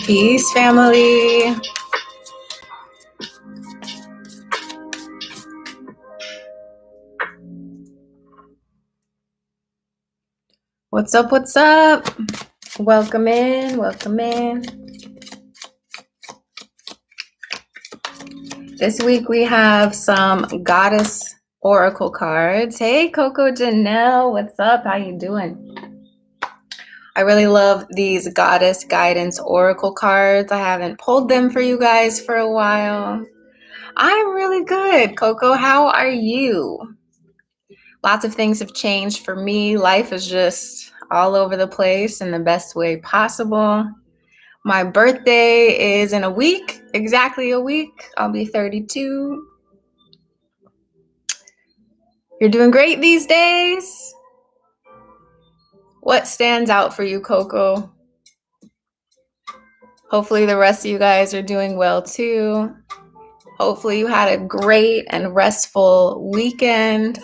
Peace, family. What's up? What's up? Welcome in. Welcome in. This week we have some goddess oracle cards. Hey, Coco Janelle. What's up? How you doing? I really love these goddess guidance oracle cards. I haven't pulled them for you guys for a while. I'm really good. Coco, how are you? Lots of things have changed for me. Life is just all over the place in the best way possible. My birthday is in a week, exactly a week. I'll be 32. You're doing great these days. What stands out for you, Coco? Hopefully the rest of you guys are doing well too. Hopefully you had a great and restful weekend.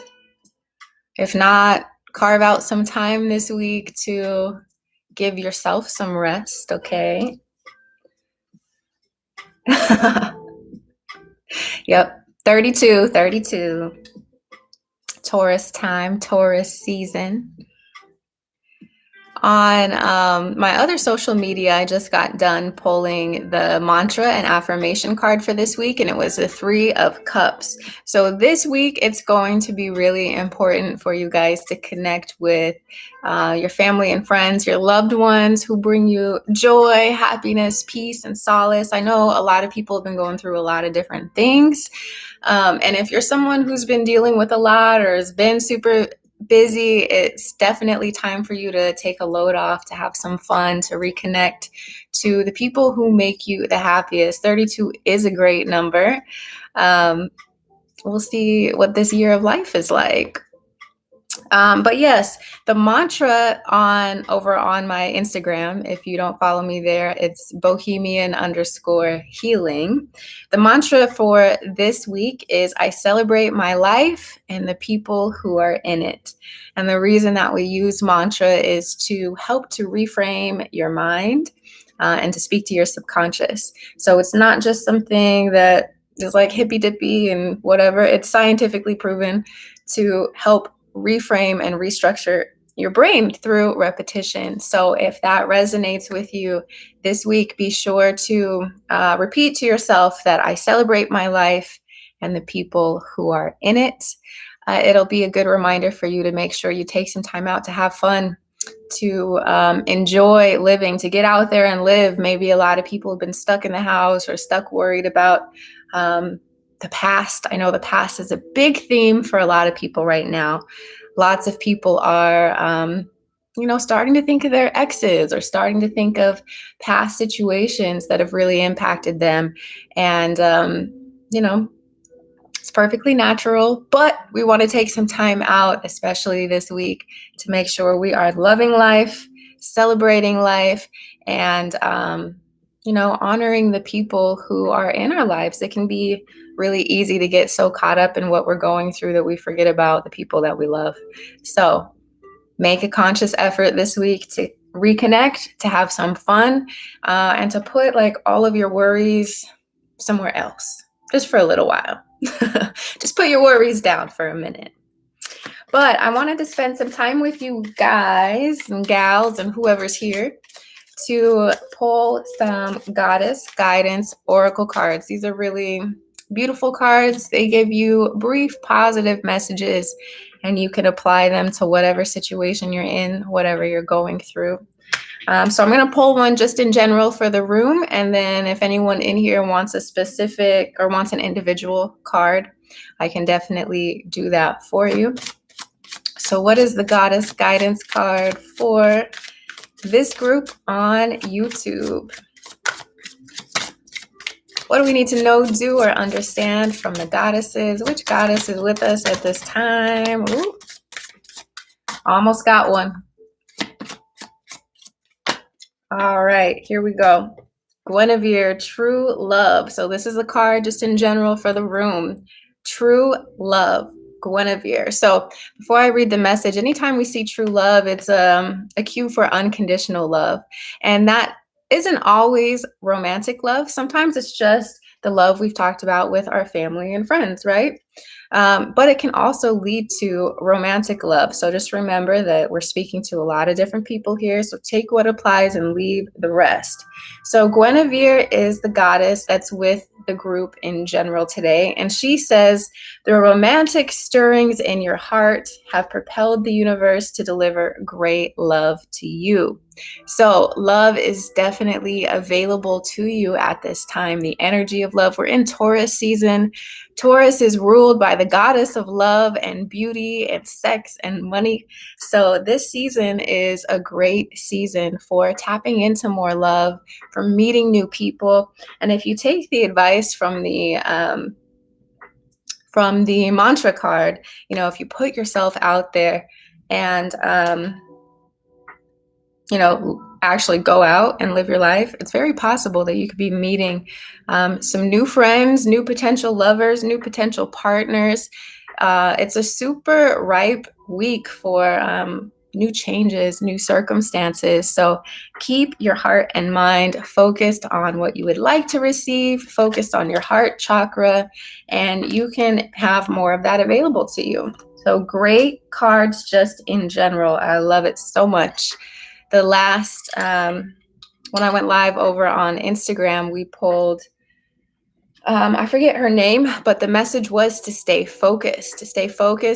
If not, carve out some time this week to give yourself some rest, okay? Yep, 32. Taurus time, Taurus season. On my other social media, I just got done pulling the mantra and affirmation card for this week, and it was the 3 of Cups. So this week, it's going to be really important for you guys to connect with your family and friends, your loved ones who bring you joy, happiness, peace, and solace. I know a lot of people have been going through a lot of different things. And if you're someone who's been dealing with a lot or has been super busy, it's definitely time for you to take a load off, to have some fun, to reconnect to the people who make you the happiest. 32 is a great number. We'll see what this year of life is like. But yes, the mantra over on my Instagram, if you don't follow me there, it's bohemian_healing. The mantra for this week is I celebrate my life and the people who are in it. And the reason that we use mantra is to help to reframe your mind and to speak to your subconscious. So it's not just something that is like hippy dippy and whatever. It's scientifically proven to help reframe and restructure your brain through repetition. So if that resonates with you this week, be sure to repeat to yourself that I celebrate my life and the people who are in it. It'll be a good reminder for you to make sure you take some time out to have fun, to enjoy living, to get out there and live. Maybe a lot of people have been stuck in the house or stuck worried about the past. I know the past is a big theme for a lot of people right now. Lots of people are, starting to think of their exes or starting to think of past situations that have really impacted them. And, it's perfectly natural, but we want to take some time out, especially this week, to make sure we are loving life, celebrating life, and, honoring the people who are in our lives. It can be really easy to get so caught up in what we're going through that we forget about the people that we love. So make a conscious effort this week to reconnect, to have some fun, and to put like all of your worries somewhere else, just for a little while. Just put your worries down for a minute. But I wanted to spend some time with you guys and gals and whoever's here to pull some goddess guidance oracle cards. These are really beautiful cards. They give you brief positive messages, and you can apply them to whatever situation you're in, whatever you're going through. So I'm going to pull one just in general for the room, and then if anyone in here wants a specific or wants an individual card, I can definitely do that for you. So what is the goddess guidance card for this group on YouTube? What do we need to know, do, or understand from the goddesses? Which goddess is with us at this time? Ooh, almost got one. All right, here we go. Guinevere, true love. So this is a card just in general for the room. True love, Guinevere. So before I read the message, anytime we see true love, it's a cue for unconditional love. And that isn't always romantic love. Sometimes it's just the love we've talked about with our family and friends, right? But it can also lead to romantic love. So just remember that we're speaking to a lot of different people here. So take what applies and leave the rest. So Guinevere is the goddess that's with the group in general today. And she says, the romantic stirrings in your heart have propelled the universe to deliver great love to you. So love is definitely available to you at this time. The energy of love. We're in Taurus season. Taurus is ruled by the goddess of love and beauty and sex and money. So this season is a great season for tapping into more love, for meeting new people. And if you take the advice from the mantra card, if you put yourself out there and actually go out and live your life, it's very possible that you could be meeting some new friends, new potential lovers, new potential partners. It's a super ripe week for new changes, new circumstances. So keep your heart and mind focused on what you would like to receive, focused on your heart chakra, and you can have more of that available to you. So great cards just in general. I love it so much. The last, when I went live over on Instagram, we pulled, I forget her name, but the message was to stay focused,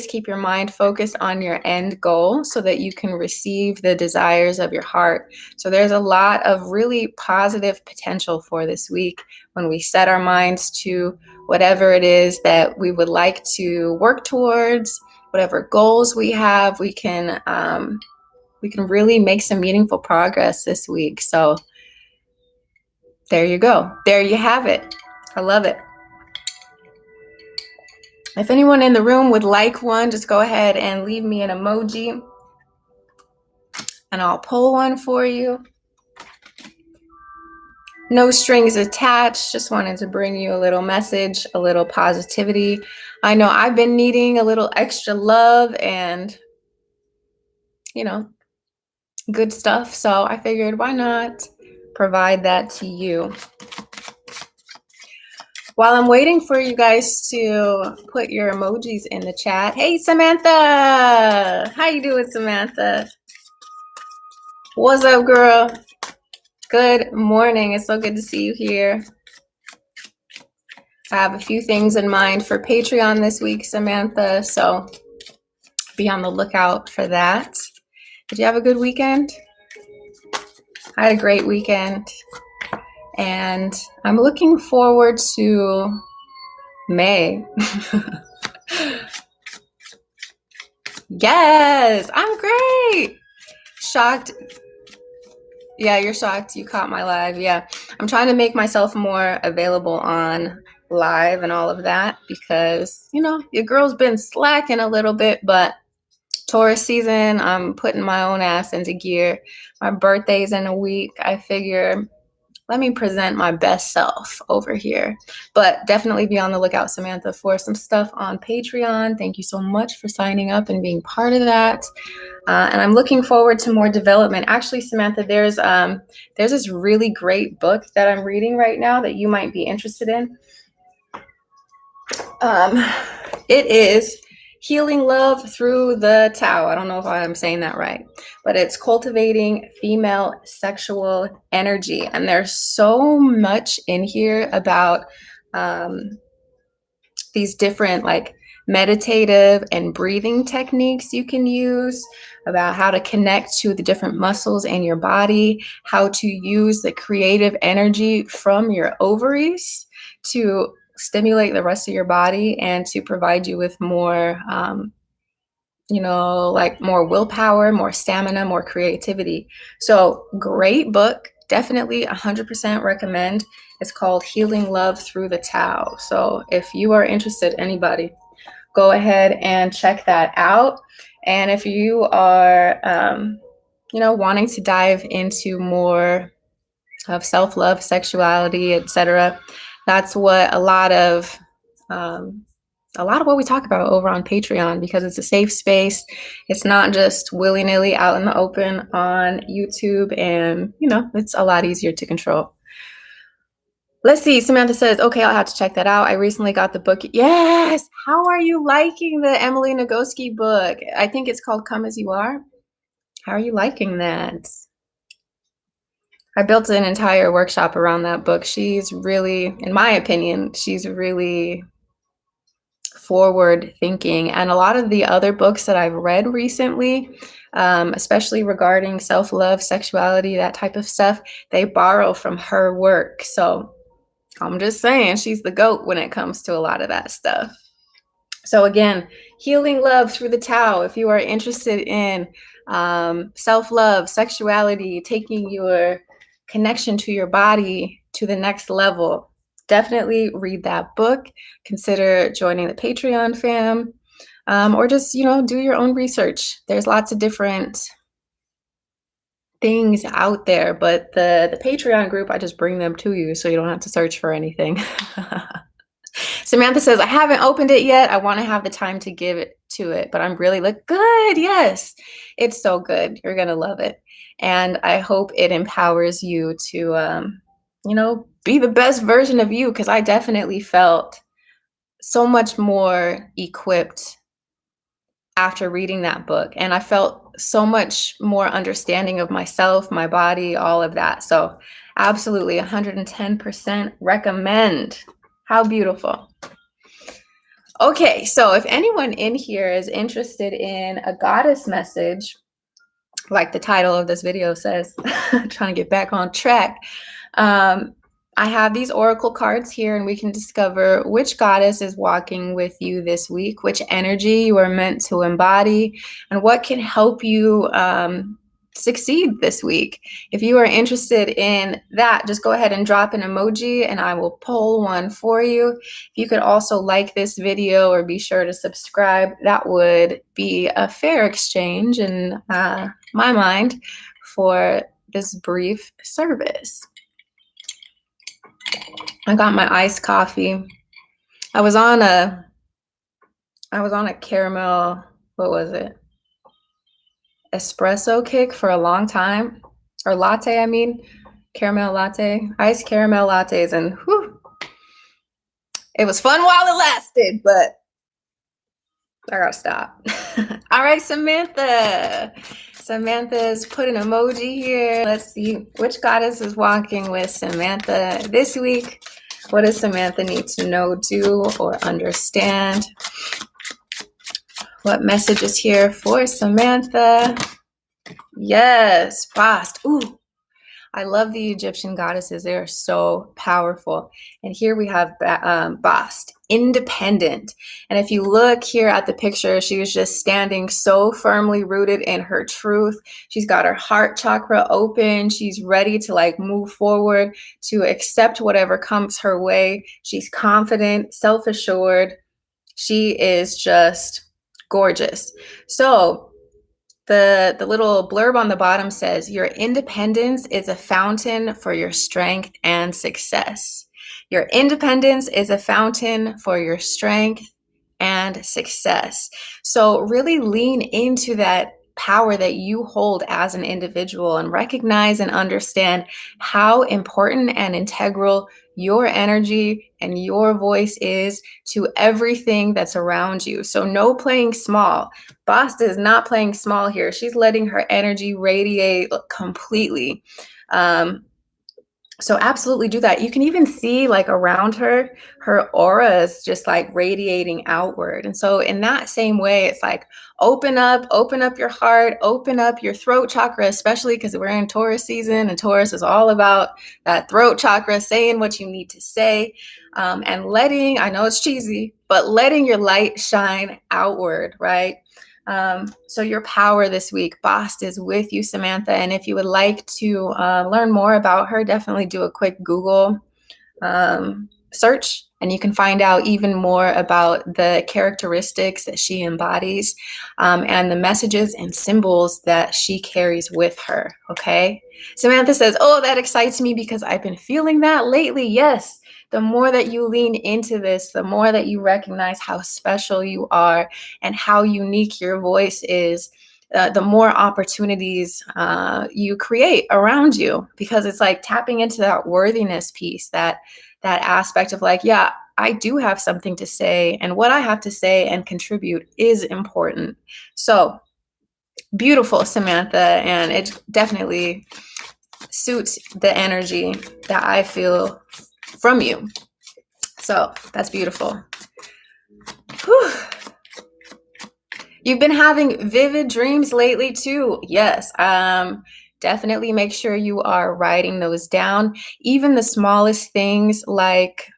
keep your mind focused on your end goal so that you can receive the desires of your heart. So there's a lot of really positive potential for this week when we set our minds to whatever it is that we would like to work towards, whatever goals we have. We can really make some meaningful progress this week. So there you go. There you have it. I love it. If anyone in the room would like one, just go ahead and leave me an emoji and I'll pull one for you. No strings attached. Just wanted to bring you a little message, a little positivity. I know I've been needing a little extra love and, good stuff. So I figured, why not provide that to you? While I'm waiting for you guys to put your emojis in the chat. Hey, Samantha. How you doing, Samantha? What's up, girl? Good morning. It's so good to see you here. I have a few things in mind for Patreon this week, Samantha, so be on the lookout for that. Did you have a good weekend? I had a great weekend, and I'm looking forward to May. Yes, I'm great. Shocked. Yeah, you're shocked you caught my live. Yeah, I'm trying to make myself more available on live and all of that because, your girl's been slacking a little bit, but Taurus season, I'm putting my own ass into gear. My birthday's in a week. I figure, let me present my best self over here. But definitely be on the lookout, Samantha, for some stuff on Patreon. Thank you so much for signing up and being part of that. And I'm looking forward to more development. Actually, Samantha, there's this really great book that I'm reading right now that you might be interested in. It is Healing Love Through the Tao. I don't know if I'm saying that right, but it's Cultivating Female Sexual Energy. And there's so much in here about these different meditative and breathing techniques you can use, about how to connect to the different muscles in your body, how to use the creative energy from your ovaries to stimulate the rest of your body and to provide you with more, more willpower, more stamina, more creativity. So great book. Definitely 100% recommend. It's called Healing Love Through the Tao. So if you are interested, anybody, go ahead and check that out. And if you are, wanting to dive into more of self-love, sexuality, etc., that's what a lot of a lot of what we talk about over on Patreon, because it's a safe space. It's not just willy-nilly out in the open on YouTube, and it's a lot easier to control. Let's see. Samantha says, okay, I'll have to check that out. I recently got the book. Yes. How are you liking the Emily Nagoski book? I think it's called Come As You Are. How are you liking that? I built an entire workshop around that book. She's really, in my opinion, she's really forward thinking. And a lot of the other books that I've read recently, especially regarding self-love, sexuality, that type of stuff, they borrow from her work. So I'm just saying, she's the GOAT when it comes to a lot of that stuff. So again, healing love through the Tao. If you are interested in self-love, sexuality, taking your connection to your body to the next level, definitely read that book. Consider joining the Patreon fam, or just, do your own research. There's lots of different things out there, but the Patreon group, I just bring them to you so you don't have to search for anything. Samantha says, I haven't opened it yet. I want to have the time to give it to it, but I'm really good. Yes, it's so good. You're going to love it. And I hope it empowers you to, be the best version of you, because I definitely felt so much more equipped after reading that book. And I felt so much more understanding of myself, my body, all of that. So absolutely 110% recommend. How beautiful. Okay, so if anyone in here is interested in a goddess message, like the title of this video says, trying to get back on track, I have these oracle cards here, and we can discover which goddess is walking with you this week, which energy you are meant to embody, and what can help you succeed this week. If you are interested in that, just go ahead and drop an emoji and I will pull one for you. If you could also like this video or be sure to subscribe, that would be a fair exchange in my mind for this brief service. I got my iced coffee. I was on a caramel, what was it? Espresso kick for a long time, or latte, I mean, caramel latte, iced caramel lattes, and whew, it was fun while it lasted, but I gotta stop. All right, Samantha. Samantha's put an emoji here. Let's see which goddess is walking with Samantha this week. What does Samantha need to know, do, or understand? What message is here for Samantha? Yes, Bast. Ooh, I love the Egyptian goddesses. They are so powerful. And here we have Bast, independent. And if you look here at the picture, she was just standing so firmly rooted in her truth. She's got her heart chakra open. She's ready to move forward, to accept whatever comes her way. She's confident, self-assured. She is just gorgeous. So the little blurb on the bottom says, your independence is a fountain for your strength and success. Your independence is a fountain for your strength and success. So really lean into that power that you hold as an individual and recognize and understand how important and integral your energy and your voice is to everything that's around you. So no playing small. Basta is not playing small here. She's letting her energy radiate completely. So absolutely do that. You can even see around her aura is just radiating outward. And so in that same way, it's open up your heart, open up your throat chakra, especially because we're in Taurus season, and Taurus is all about that throat chakra, saying what you need to say, and letting, I know it's cheesy, but letting your light shine outward, right? So your power this week, Bast is with you, Samantha. And if you would like to learn more about her, definitely do a quick Google. search, and you can find out even more about the characteristics that she embodies, and the messages and symbols that she carries with her. Okay. Samantha says, oh, that excites me because I've been feeling that lately. Yes. The more that you lean into this, the more that you recognize how special you are and how unique your voice is, the more opportunities you create around you, because it's like tapping into that worthiness piece, that aspect of like, yeah, I do have something to say, and what I have to say and contribute is important. So beautiful, Samantha, and it definitely suits the energy that I feel from you. So that's beautiful. Whew. You've been having vivid dreams lately too. Yes. Definitely make sure you are writing those down. Even the smallest things like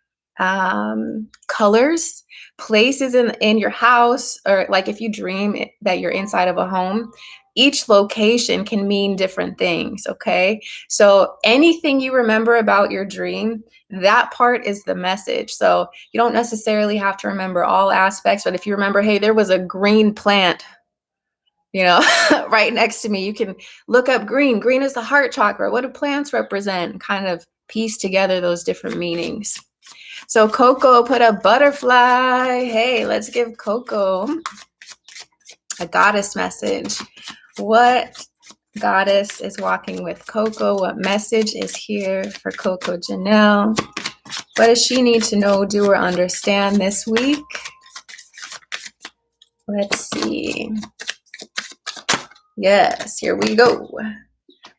colors, places in your house, or like if you dream that you're inside of a home, each location can mean different things. Okay. So anything you remember about your dream, that part is the message. So you don't necessarily have to remember all aspects, but if you remember, hey, there was a green plant, right next to me, you can look up green. Green is the heart chakra. What do plants represent? And kind of piece together those different meanings. So Coco put a butterfly. Hey, let's give Coco a goddess message. What goddess is walking with Coco? What message is here for Coco Janelle? What does she need to know, do, or understand this week? Let's see. Yes, here we go.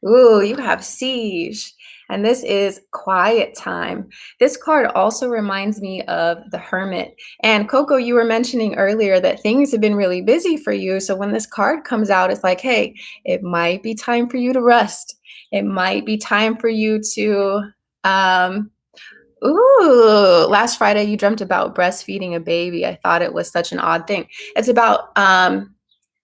Ooh, you have Siege. And this is quiet time. This card also reminds me of the Hermit. And Coco, you were mentioning earlier that things have been really busy for you. So when this card comes out, it's like, hey, it might be time for you to rest. It might be time for you to, last Friday you dreamt about breastfeeding a baby. I thought it was such an odd thing. It's about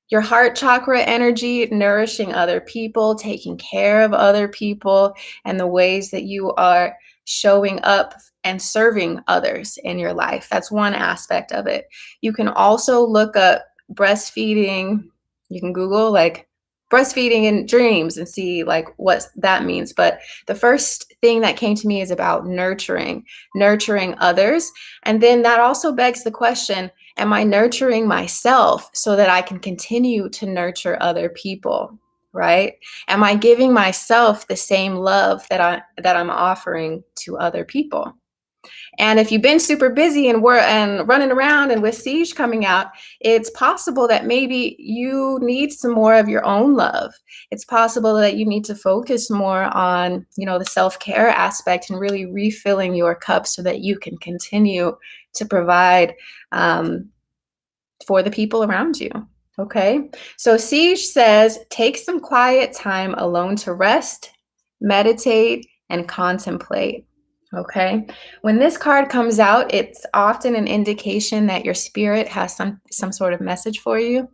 your heart chakra energy, nourishing other people, taking care of other people, and the ways that you are showing up and serving others in your life. That's one aspect of it. You can also look up breastfeeding. You can Google like breastfeeding in dreams and see like what that means. But the first thing that came to me is about nurturing others. And then that also begs the question, am I nurturing myself so that I can continue to nurture other people, right? Am I giving myself the same love that I'm offering to other people? And if you've been super busy and running around, and with Siege coming out, it's possible that maybe you need some more of your own love. It's possible that you need to focus more on, the self-care aspect and really refilling your cup so that you can continue to provide for the people around you. Okay. So Siege says, take some quiet time alone to rest, meditate, and contemplate. Okay. When this card comes out, it's often an indication that your spirit has some sort of message for you,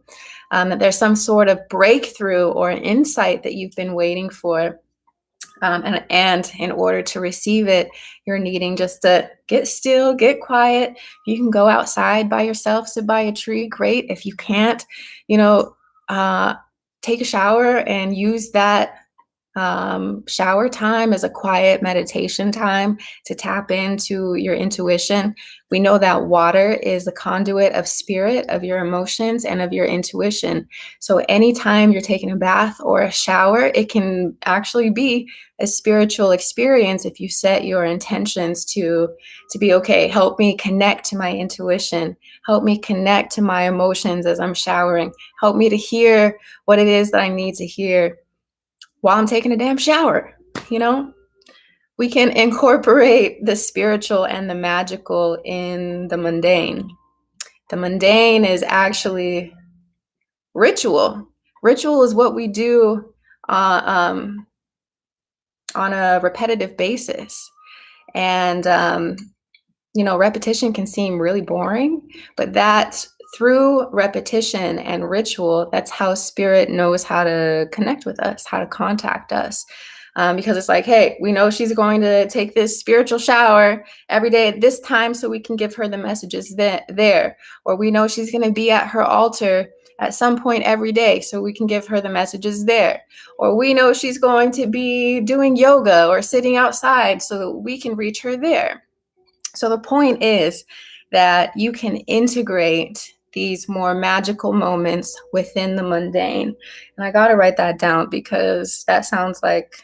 that there's some sort of breakthrough or insight that you've been waiting for. And in order to receive it, you're needing just to get still, get quiet. You can go outside by yourself, sit by a tree. Great. If you can't, take a shower and use that shower time as a quiet meditation time to tap into your intuition. We know that water is a conduit of spirit, of your emotions, and of your intuition. So anytime you're taking a bath or a shower, it can actually be a spiritual experience if you set your intentions to be, okay, help me connect to my intuition, help me connect to my emotions as I'm showering, help me to hear what it is that I need to hear while I'm taking a damn shower. We can incorporate the spiritual and the magical in the mundane. The mundane is actually ritual. Ritual is what we do on a repetitive basis. And, repetition can seem really boring, but that's through repetition and ritual, that's how spirit knows how to connect with us, how to contact us. because it's like, hey, we know she's going to take this spiritual shower every day at this time, so we can give her the messages there. Or we know she's going to be at her altar at some point every day, so we can give her the messages there. Or we know she's going to be doing yoga or sitting outside, so that we can reach her there. So the point is that you can integrate these more magical moments within the mundane. And I got to write that down, because that sounds like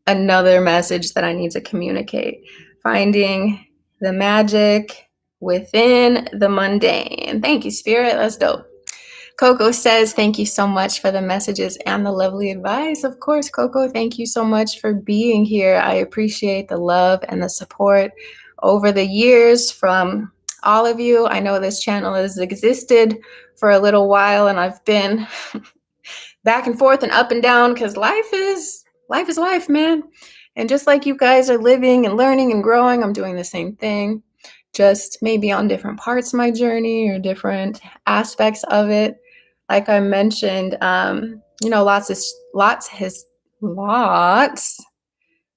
another message that I need to communicate. Finding the magic within the mundane. Thank you, Spirit. That's dope. Coco says, thank you so much for the messages and the lovely advice. Of course, Coco, thank you so much for being here. I appreciate the love and the support over the years from all of you. I know this channel has existed for a little while, and I've been back and forth and up and down, because life is life, man. And just like you guys are living and learning and growing, I'm doing the same thing, just maybe on different parts of my journey or different aspects of it. Like I mentioned, lots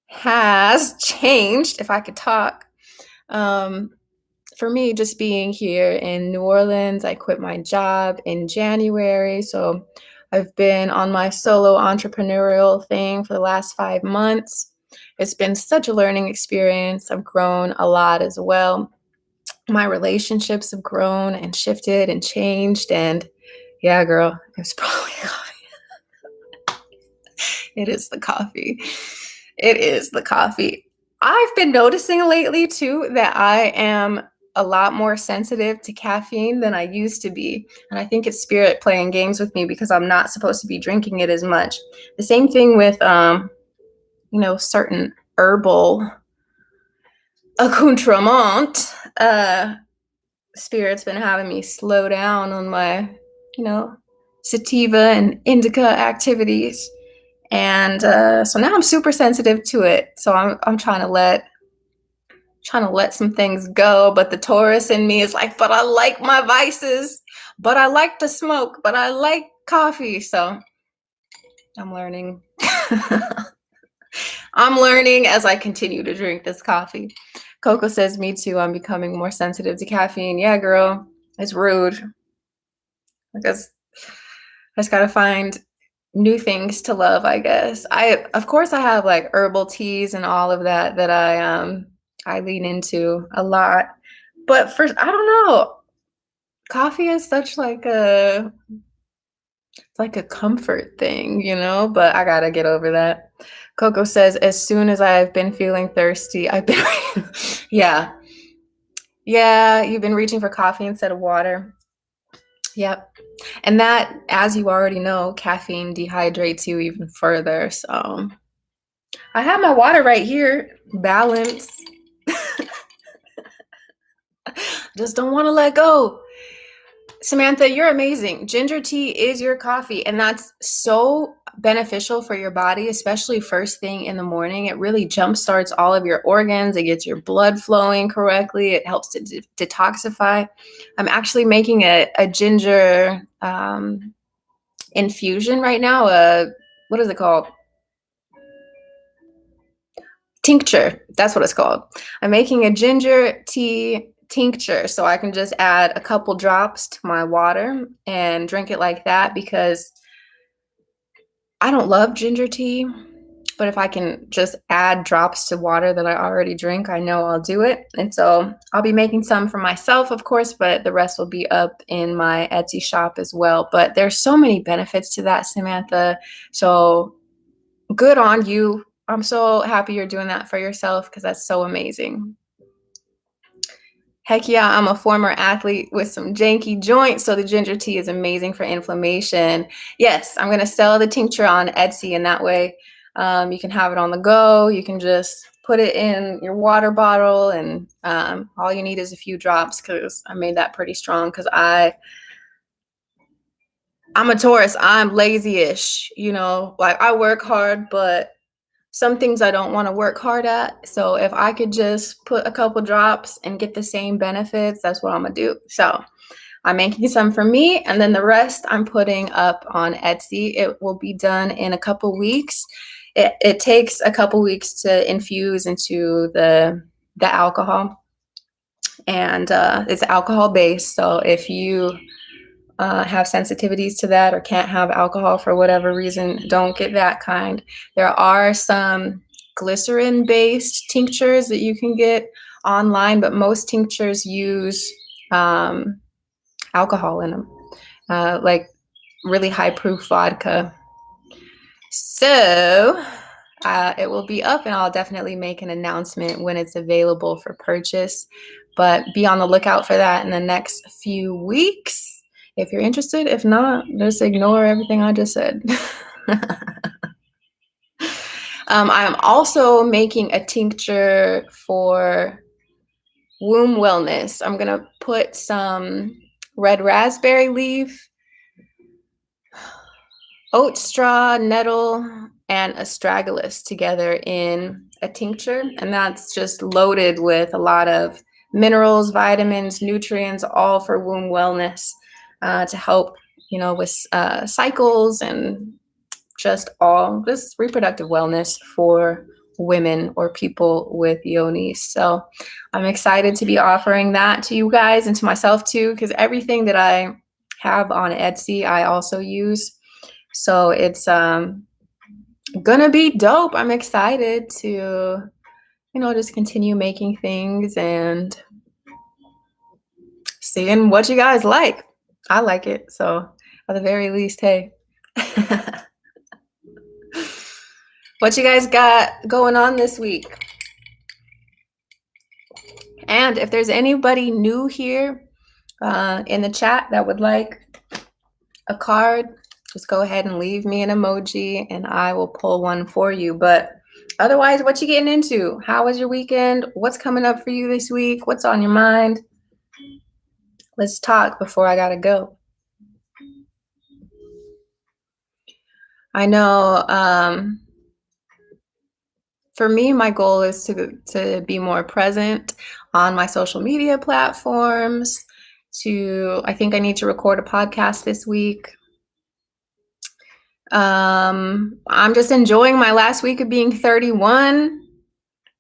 has changed, if I could talk. For me, just being here in New Orleans, I quit my job in January. So I've been on my solo entrepreneurial thing for the last 5 months. It's been such a learning experience. I've grown a lot as well. My relationships have grown and shifted and changed. And yeah, girl, it's probably coffee. It is the coffee. It is the coffee. I've been noticing lately too that I am a lot more sensitive to caffeine than I used to be. And I think it's spirit playing games with me, because I'm not supposed to be drinking it as much. The same thing with, certain herbal accoutrement. Spirit's been having me slow down on my, sativa and indica activities. And so now I'm super sensitive to it. So I'm trying to let some things go, but the Taurus in me is like, but I like my vices, but I like to smoke, but I like coffee. So I'm learning. I'm learning as I continue to drink this coffee. Coco says, me too, I'm becoming more sensitive to caffeine. Yeah, girl, it's rude. I guess I just gotta find new things to love, I guess. Of course I have like herbal teas and all of that I lean into a lot. But I don't know. Coffee is such like a comfort thing, but I gotta get over that. Coco says, as soon as I've been feeling thirsty, I've been yeah. Yeah, you've been reaching for coffee instead of water. Yep. And that, as you already know, caffeine dehydrates you even further. So I have my water right here, balance. Just don't want to let go. Samantha, you're amazing. Ginger tea is your coffee, and that's so beneficial for your body, especially first thing in the morning. It really jumpstarts all of your organs. It gets your blood flowing correctly. It helps to detoxify. I'm actually making a ginger infusion right now. What is it called? Tincture. That's what it's called. I'm making a ginger tea tincture, so I can just add a couple drops to my water and drink it like that, because I don't love ginger tea, but if I can just add drops to water that I already drink, I know I'll do it. And so I'll be making some for myself, of course, but the rest will be up in my Etsy shop as well. But there's so many benefits to that, Samantha. So good on you. I'm so happy you're doing that for yourself, because that's so amazing. Heck yeah, I'm a former athlete with some janky joints, so the ginger tea is amazing for inflammation. Yes, I'm going to sell the tincture on Etsy, and that way you can have it on the go. You can just put it in your water bottle, and all you need is a few drops, because I made that pretty strong, because I'm a Taurus. I'm lazy-ish, like I work hard, but some things I don't want to work hard at. So if I could just put a couple drops and get the same benefits, that's what I'm going to do. So I'm making some for me, and then the rest I'm putting up on Etsy. It will be done in a couple weeks. It takes a couple weeks to infuse into the alcohol, and it's alcohol based. So if you have sensitivities to that or can't have alcohol for whatever reason, don't get that kind. There are some glycerin based tinctures that you can get online, but most tinctures use alcohol in them, like really high proof vodka. So it will be up, and I'll definitely make an announcement when it's available for purchase. But be on the lookout for that in the next few weeks if you're interested. If not, just ignore everything I just said. I'm also making a tincture for womb wellness. I'm going to put some red raspberry leaf, oat straw, nettle, and astragalus together in a tincture. And that's just loaded with a lot of minerals, vitamins, nutrients, all for womb wellness, to help, with cycles and just reproductive wellness for women or people with yonis. So I'm excited to be offering that to you guys and to myself too, because everything that I have on Etsy, I also use. So it's gonna be dope. I'm excited to, just continue making things and seeing what you guys like. I like it. So at the very least, hey. What you guys got going on this week? And if there's anybody new here in the chat that would like a card, just go ahead and leave me an emoji and I will pull one for you. But otherwise, what you getting into? How was your weekend? What's coming up for you this week? What's on your mind? Let's talk before I gotta go. I know for me, my goal is to be more present on my social media platforms. I think I need to record a podcast this week. I'm just enjoying my last week of being 31,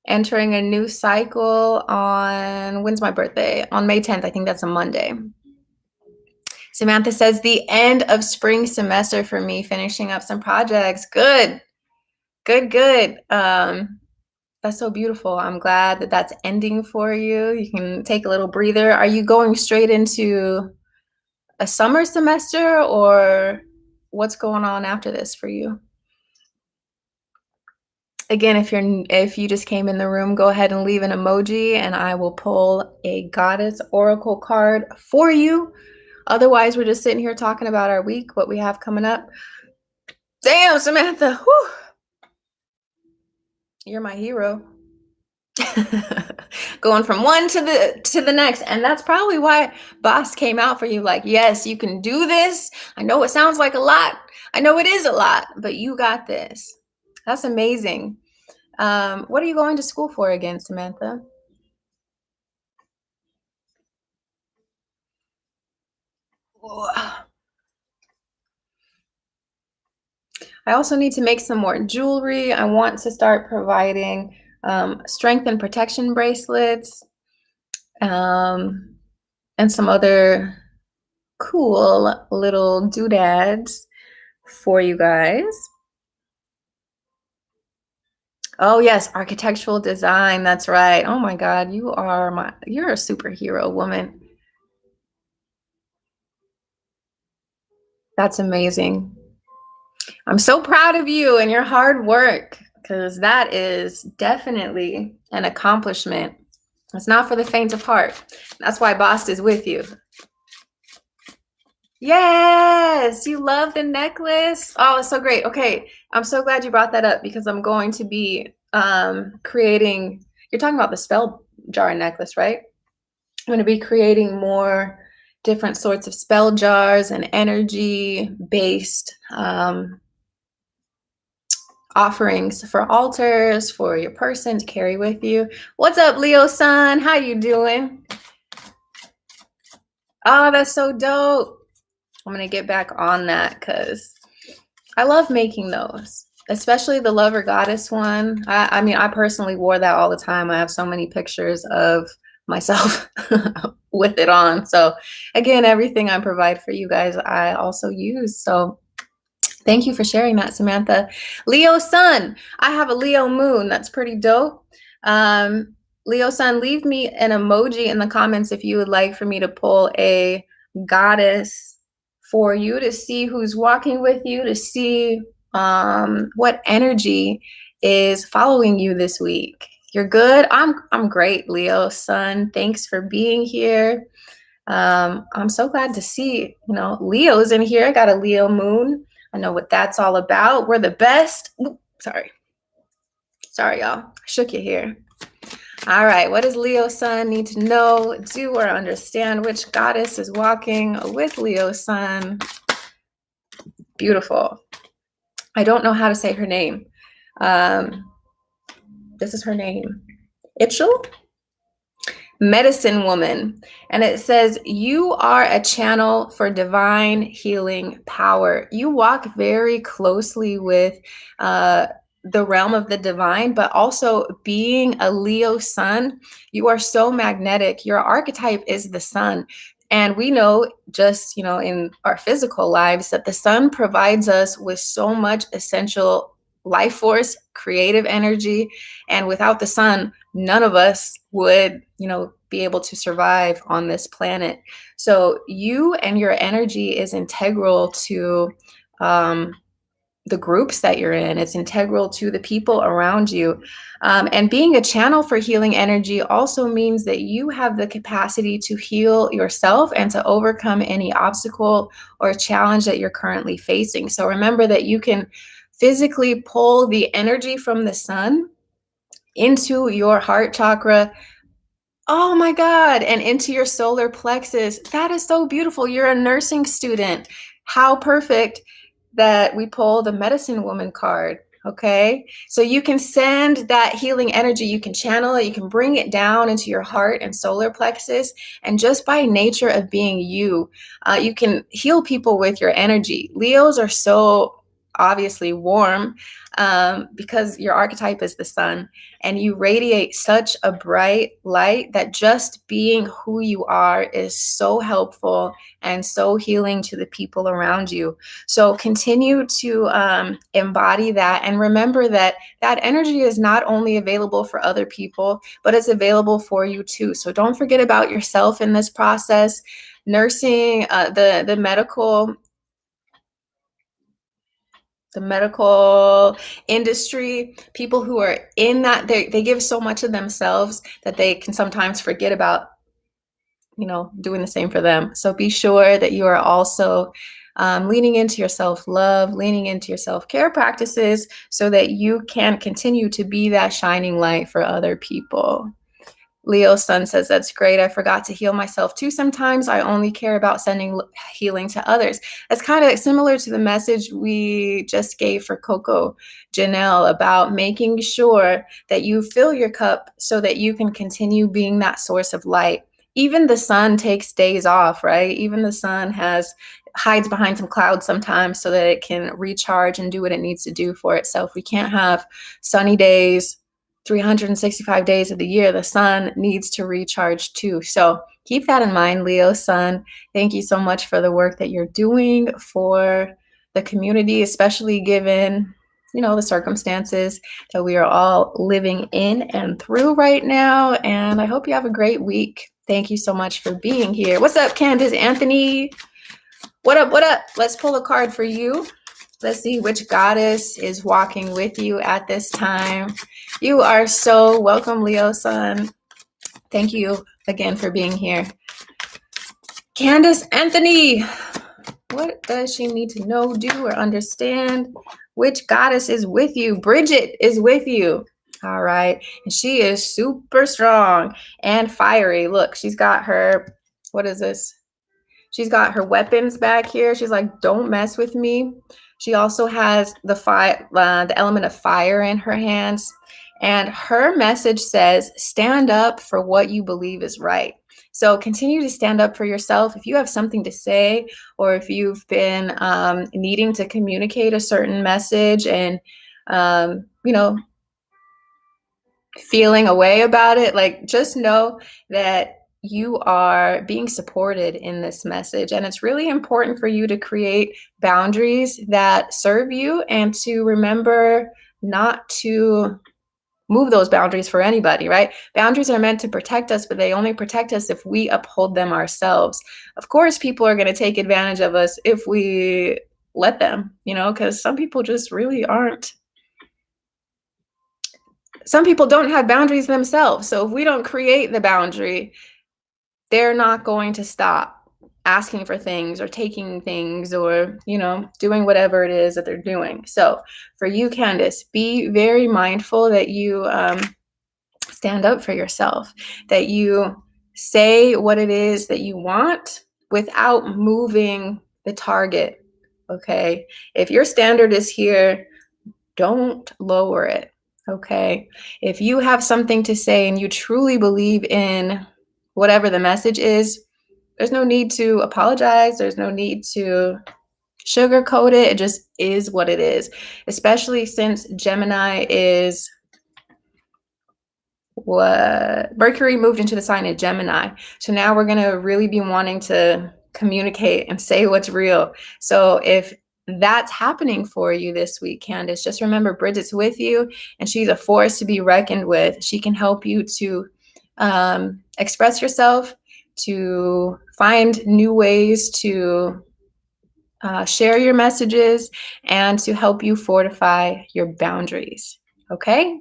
entering a new cycle on, when's my birthday? On May 10th. I think that's a Monday. Samantha says the end of spring semester for me, finishing up some projects. Good. That's so beautiful. I'm glad that that's ending for you. You can take a little breather. Are you going straight into a summer semester, or what's going on after this for you? Again, if you just came in the room, go ahead and leave an emoji and I will pull a goddess oracle card for you. Otherwise, we're just sitting here talking about our week, what we have coming up. Damn, Samantha. Whew. You're my hero. Going from one to the next. And that's probably why boss came out for you. Like, yes, you can do this. I know it sounds like a lot. I know it is a lot, but you got this. That's amazing. What are you going to school for again, Samantha? I also need to make some more jewelry. I want to start providing strength and protection bracelets, and some other cool little doodads for you guys. Oh yes, architectural design. That's right. Oh my God, you're a superhero woman. That's amazing. I'm so proud of you and your hard work, because that is definitely an accomplishment. It's not for the faint of heart. That's why Boss is with you. Yes, you love the necklace. Oh, it's so great. Okay, I'm so glad you brought that up, because I'm going to be creating, you're talking about the spell jar necklace, right? I'm going to be creating more different sorts of spell jars and energy based offerings for altars for your person to carry with you. What's up, Leo son? How you doing? Oh, that's so dope. I'm gonna get back on that because I love making those. especially the lover goddess one. I mean, I personally wore that all the time. I have so many pictures of myself with it on. So again, everything I provide for you guys, I also use. So thank you for sharing that, Samantha. Leo sun. I have a Leo moon. That's pretty dope. Um, Leo sun, leave me an emoji in the comments if you would like for me to pull a goddess for you to see who's walking with you, to see what energy is following you this week. You're good. I'm great, Leo sun. Thanks for being here. I'm so glad to see, Leo's in here. I got a Leo moon. I know what that's all about. We're the best. Ooh, sorry, y'all. I shook you here. All right. What does Leo sun need to know, do, or understand? Which goddess is walking with Leo sun? Beautiful. I don't know how to say her name. This is her name. Itchel? Medicine woman. And it says, you are a channel for divine healing power. You walk very closely with the realm of the divine, but also being a Leo sun, you are so magnetic. Your archetype is the sun. And we know just, in our physical lives that the sun provides us with so much essential life force, creative energy. And without the sun, none of us would, be able to survive on this planet. So you and your energy is integral to the groups that you're in. It's integral to the people around you. And being a channel for healing energy also means that you have the capacity to heal yourself and to overcome any obstacle or challenge that you're currently facing. So remember that you can physically pull the energy from the sun into your heart chakra. Oh my God. And into your solar plexus. That is so beautiful. You're a nursing student. How perfect that we pull the medicine woman card. Okay. So you can send that healing energy. You can channel it. You can bring it down into your heart and solar plexus. And just by nature of being you, you can heal people with your energy. Leos are so obviously warm because your archetype is the sun, and you radiate such a bright light that just being who you are is so helpful and so healing to the people around you. So continue to embody that, and remember that that energy is not only available for other people, but it's available for you too. So don't forget about yourself in this process. Nursing, the medical industry, people who are in that, they give so much of themselves that they can sometimes forget about, doing the same for them. So be sure that you are also leaning into your self-love, leaning into your self-care practices so that you can continue to be that shining light for other people. Leo sun says, that's great. I forgot to heal myself too sometimes. I only care about sending healing to others. That's kind of similar to the message we just gave for Coco Janelle about making sure that you fill your cup so that you can continue being that source of light. Even the sun takes days off, right? Even the sun hides behind some clouds sometimes so that it can recharge and do what it needs to do for itself. We can't have sunny days 365 days of the year. The sun needs to recharge too. So keep that in mind, Leo sun. Thank you so much for the work that you're doing for the community, especially given, the circumstances that we are all living in and through right now. And I hope you have a great week. Thank you so much for being here. What's up, Candace Anthony? What up? What up? Let's pull a card for you. Let's see which goddess is walking with you at this time. You are so welcome, Leo sun. Thank you again for being here. Candace Anthony, what does she need to know, do, or understand? Which goddess is with you? Bridget is with you. All right. And she is super strong and fiery. Look, she's got her, what is this? She's got her weapons back here. She's like, don't mess with me. She also has the element of fire in her hands. And her message says, stand up for what you believe is right. So continue to stand up for yourself. If you have something to say, or if you've been needing to communicate a certain message and you know, feeling a way about it, like just know that you are being supported in this message. And it's really important for you to create boundaries that serve you and to remember not to move those boundaries for anybody, right? Boundaries are meant to protect us, but they only protect us if we uphold them ourselves. Of course, people are going to take advantage of us if we let them, because some people just really aren't. Some people don't have boundaries themselves. So if we don't create the boundary, they're not going to stop asking for things or taking things or, doing whatever it is that they're doing. So for you, Candace, be very mindful that you stand up for yourself, that you say what it is that you want without moving the target. Okay. If your standard is here, don't lower it. Okay. If you have something to say and you truly believe in whatever the message is, there's no need to apologize. There's no need to sugarcoat it. It just is what it is, especially since Gemini is what Mercury moved into the sign of Gemini. So now we're going to really be wanting to communicate and say what's real. So if that's happening for you this week, Candace, just remember Bridget's with you and she's a force to be reckoned with. She can help you to express yourself, to find new ways to share your messages, and to help you fortify your boundaries. Okay?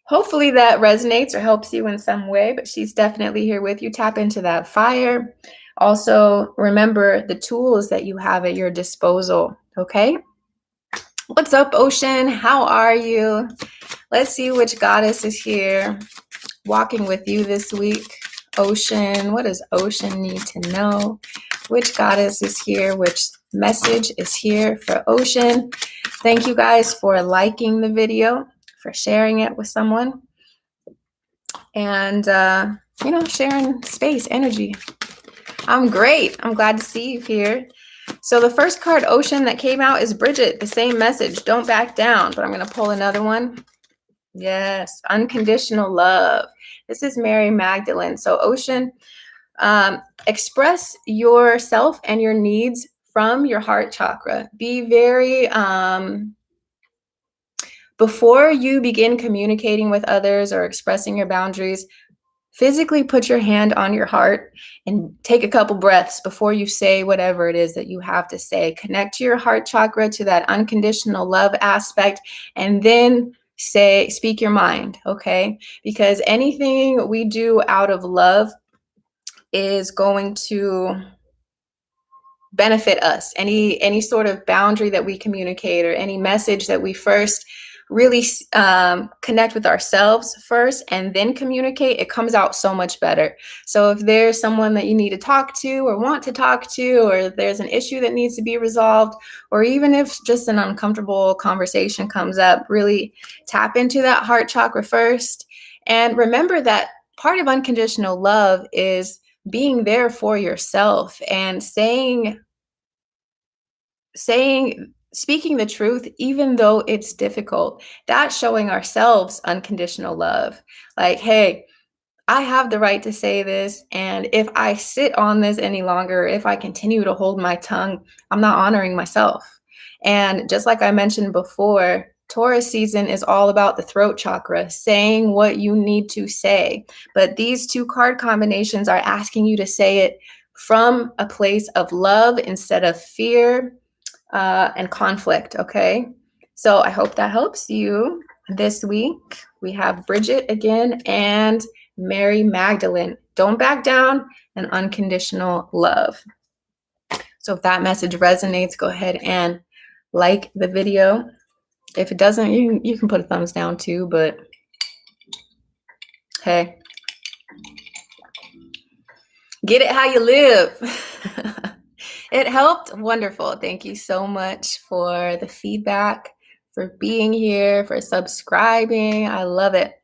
Hopefully that resonates or helps you in some way, but she's definitely here with you. Tap into that fire. Also, remember the tools that you have at your disposal, okay? What's up, Ocean? How are you? Let's see which goddess is here walking with you this week. Ocean, what does Ocean need to know? Which goddess is here? Which message is here for Ocean? Thank you guys for liking the video, for sharing it with someone, and sharing space, energy. I'm great. I'm glad to see you here. So the first card, Ocean, that came out is Bridget. The same message. Don't back down. But I'm going to pull another one. Yes, unconditional love. This is Mary Magdalene. So Ocean, express yourself and your needs from your heart chakra. Be very before you begin communicating with others or expressing your boundaries, physically put your hand on your heart and take a couple breaths before you say whatever it is that you have to say. Connect to your heart chakra, to that unconditional love aspect, and then speak your mind, okay? Because anything we do out of love is going to benefit us. Any sort of boundary that we communicate or any message that we first really connect with ourselves first and then communicate, it comes out so much better. So if there's someone that you need to talk to or want to talk to, or there's an issue that needs to be resolved, or even if just an uncomfortable conversation comes up, really tap into that heart chakra first. And remember that part of unconditional love is being there for yourself and speaking the truth, even though it's difficult. That's showing ourselves unconditional love. Like, hey, I have the right to say this. And if I sit on this any longer, if I continue to hold my tongue, I'm not honoring myself. And just like I mentioned before, Taurus season is all about the throat chakra, saying what you need to say. But these two card combinations are asking you to say it from a place of love instead of fear and conflict, okay? So I hope that helps you this week. We have Bridget again and Mary Magdalene. Don't back down and unconditional love. So if that message resonates, go ahead and like the video. If it doesn't, you can put a thumbs down too, but hey, get it how you live. It helped. Wonderful. Thank you so much for the feedback, for being here, for subscribing. I love it.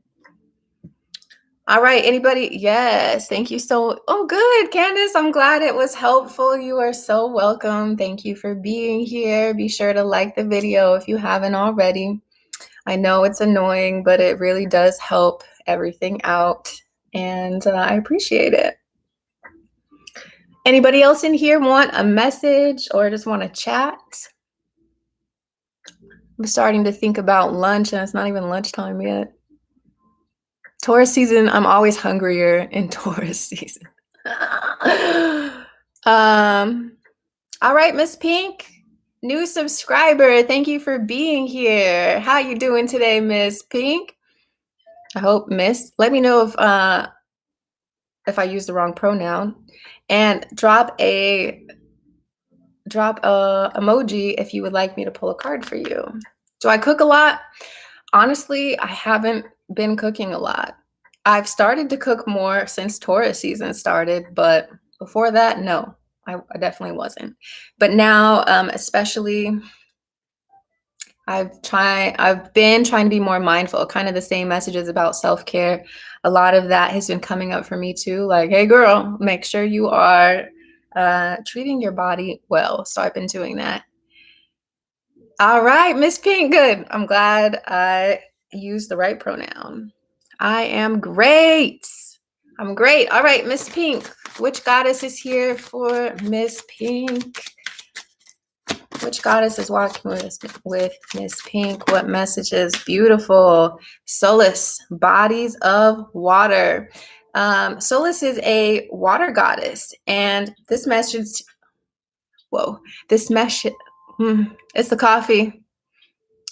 All right. Anybody? Yes. Thank you Oh, good. Candace, I'm glad it was helpful. You are so welcome. Thank you for being here. Be sure to like the video if you haven't already. I know it's annoying, but it really does help everything out. And I appreciate it. Anybody else in here want a message or just want to chat? I'm starting to think about lunch and it's not even lunchtime yet. Taurus season, I'm always hungrier in Taurus season. All right, Miss Pink, new subscriber. Thank you for being here. How you doing today, Miss Pink? I hope Miss. Let me know if I use the wrong pronoun, and drop a emoji if you would like me to pull a card for you. Do I cook a lot? Honestly, I haven't been cooking a lot. I've started to cook more since Taurus season started, but before that, no, I definitely wasn't. But now, especially, I've been trying to be more mindful, kind of the same messages about self-care. A lot of that has been coming up for me too. Like, hey girl, make sure you are treating your body well. So I've been doing that. All right, Miss Pink, good. I'm glad I used the right pronoun. I am great. I'm great. All right, Miss Pink, which goddess is here for Miss Pink? Which goddess is walking with Miss Pink? What messages? Beautiful. Solace, bodies of water. Solace is a water goddess, and this message, it's the coffee.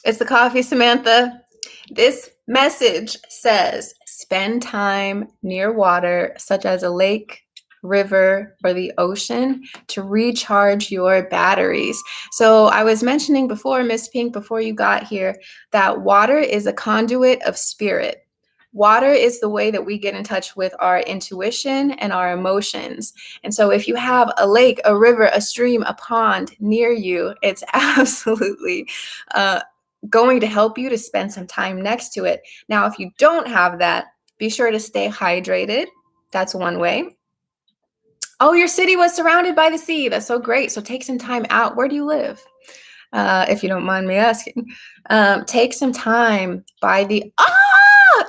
It's the coffee, Samantha. This message says, spend time near water, such as a lake, river, or the ocean, to recharge your batteries. So I was mentioning before, Miss Pink, before you got here, that water is a conduit of spirit. Water is the way that we get in touch with our intuition and our emotions. And so if you have a lake, a river, a stream, a pond near you, it's absolutely going to help you to spend some time next to it. Now, if you don't have that, be sure to stay hydrated. That's one way. Oh, your city was surrounded by the sea. That's so great. So take some time out. Where do you live? If you don't mind me asking. Take some time by the...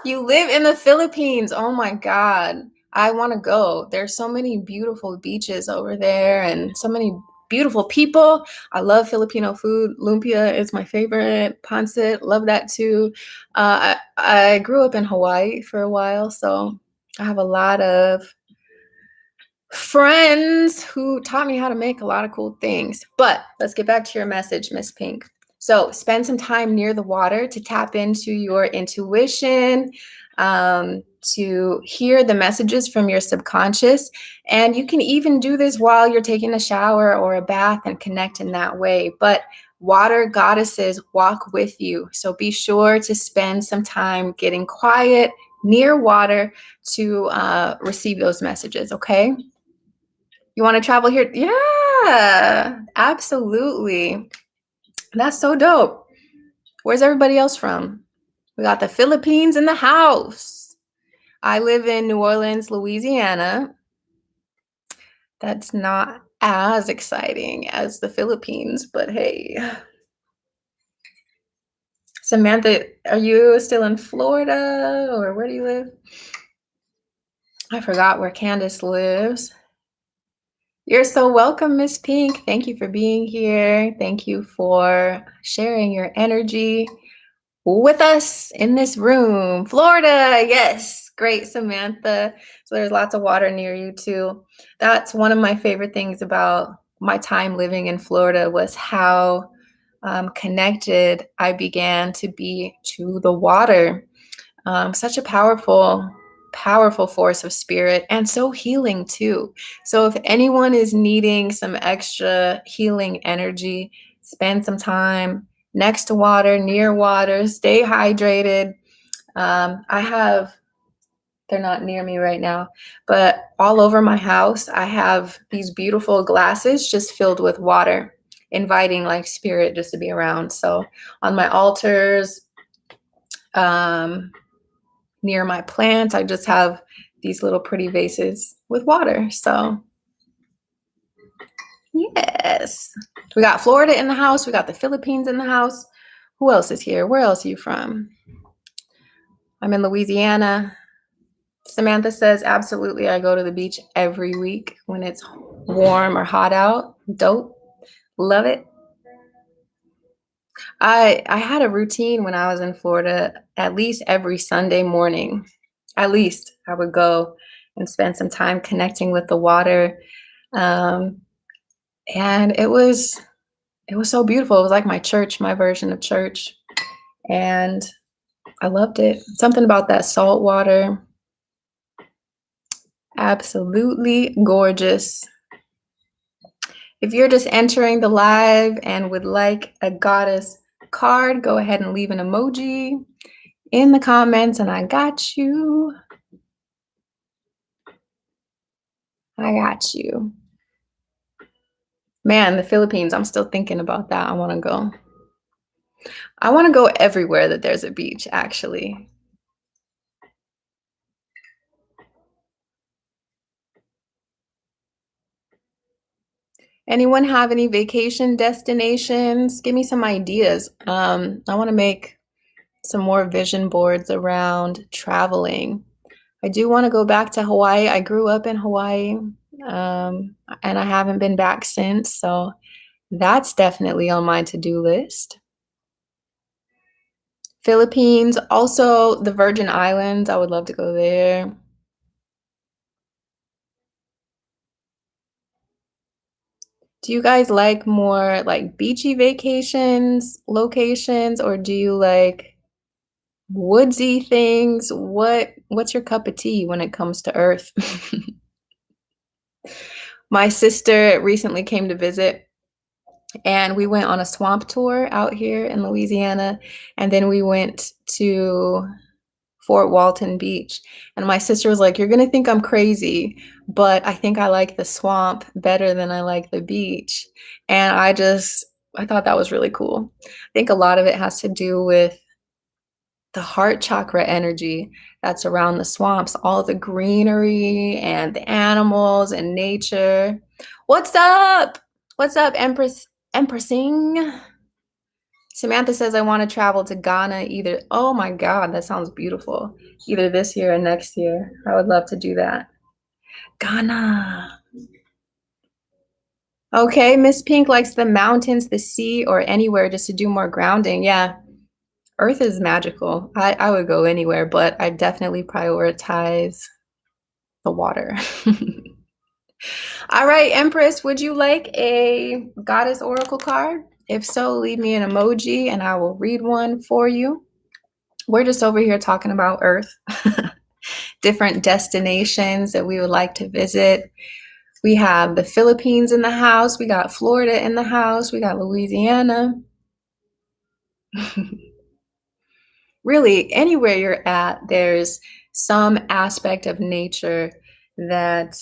You live in the Philippines. Oh my God. I want to go. There's so many beautiful beaches over there and so many beautiful people. I love Filipino food. Lumpia is my favorite. Pancit, love that too. I grew up in Hawaii for a while, so I have a lot of friends who taught me how to make a lot of cool things. But let's get back to your message, Miss Pink. So spend some time near the water to tap into your intuition, to hear the messages from your subconscious. And you can even do this while you're taking a shower or a bath and connect in that way. But water goddesses walk with you. So be sure to spend some time getting quiet near water to receive those messages, okay? You want to travel here? Yeah, absolutely. That's so dope. Where's everybody else from? We got the Philippines in the house. I live in New Orleans, Louisiana. That's not as exciting as the Philippines, but hey. Samantha, are you still in Florida or where do you live? I forgot where Candace lives. You're so welcome, Miss Pink. Thank you for being here. Thank you for sharing your energy with us in this room. Florida, yes. Great, Samantha. So there's lots of water near you too. That's one of my favorite things about my time living in Florida was how connected I began to be to the water. Such a powerful force of spirit and so healing too. So if anyone is needing some extra healing energy, spend some time next to water, near water, stay hydrated. They're not near me right now, but all over my house, I have these beautiful glasses just filled with water, inviting like spirit just to be around. So on my altars, near my plants, I just have these little pretty vases with water. So yes, we got Florida in the house. We got the Philippines in the house. Who else is here? Where else are you from? I'm in Louisiana. Samantha says, absolutely. I go to the beach every week when it's warm or hot out. Dope. Love it. I had a routine when I was in Florida, at least every Sunday morning. At least I would go and spend some time connecting with the water. Um, and it was so beautiful. It was like my church, my version of church. And I loved it. Something about that salt water. Absolutely gorgeous. If you're just entering the live and would like a goddess card, go ahead and leave an emoji in the comments and I got you. I got you. Man, the Philippines, I'm still thinking about that. I want to go. I want to go everywhere that there's a beach, actually. Anyone have any vacation destinations? Give me some ideas. I want to make some more vision boards around traveling. I do want to go back to Hawaii. I grew up in Hawaii, and I haven't been back since. So that's definitely on my to-do list. Philippines, also the Virgin Islands. I would love to go there. Do you guys like more like beachy vacations, locations, or do you like woodsy things? What's your cup of tea when it comes to Earth? My sister recently came to visit and we went on a swamp tour out here in Louisiana, and then we went to Fort Walton Beach. And my sister was like, "You're gonna think I'm crazy, but I think I like the swamp better than I like the beach." And I thought that was really cool. I think a lot of it has to do with the heart chakra energy that's around the swamps, all the greenery and the animals and nature. What's up? What's up, Empressing? Samantha says, I want to travel to Ghana either. Oh my God, that sounds beautiful. Either this year or next year. I would love to do that. Ghana. Okay, Miss Pink likes the mountains, the sea, or anywhere just to do more grounding. Yeah, Earth is magical. I would go anywhere, but I definitely prioritize the water. All right, Empress, would you like a goddess oracle card? If so, leave me an emoji and I will read one for you. We're just over here talking about Earth, different destinations that we would like to visit. We have the Philippines in the house. We got Florida in the house. We got Louisiana. Really, anywhere you're at, there's some aspect of nature that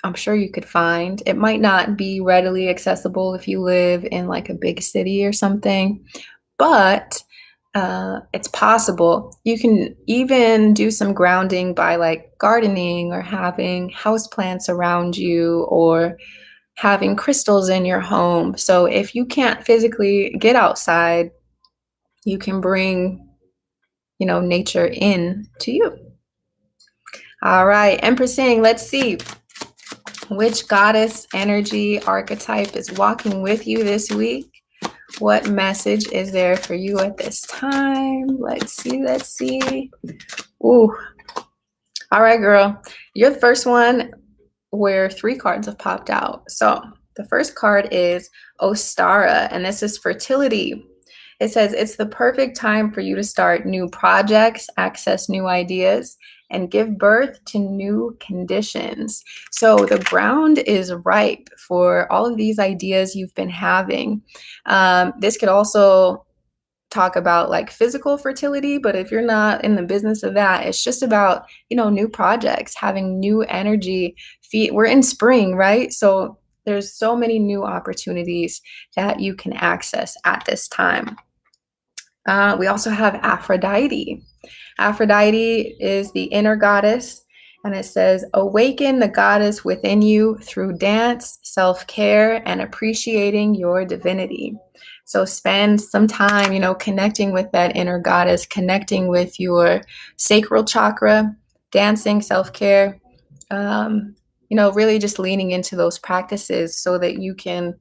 I'm sure you could find. It might not be readily accessible if you live in like a big city or something, but it's possible. You can even do some grounding by like gardening or having houseplants around you or having crystals in your home. So if you can't physically get outside, you can bring, nature in to you. All right, Empress saying, let's see which goddess energy archetype is walking with you this week. What message is there for you at this time? Let's see. Ooh. All right, girl. You're the first one where 3 cards have popped out. So the first card is Ostara, and this is fertility. It says it's the perfect time for you to start new projects, access new ideas, and give birth to new conditions. So the ground is ripe for all of these ideas you've been having. This could also talk about like physical fertility, but if you're not in the business of that, it's just about, new projects, having new energy. We're in spring, right? So there's so many new opportunities that you can access at this time. We also have Aphrodite. Aphrodite is the inner goddess, and it says, awaken the goddess within you through dance, self-care, and appreciating your divinity. So spend some time, connecting with that inner goddess, connecting with your sacral chakra, dancing, self-care, really just leaning into those practices so that you can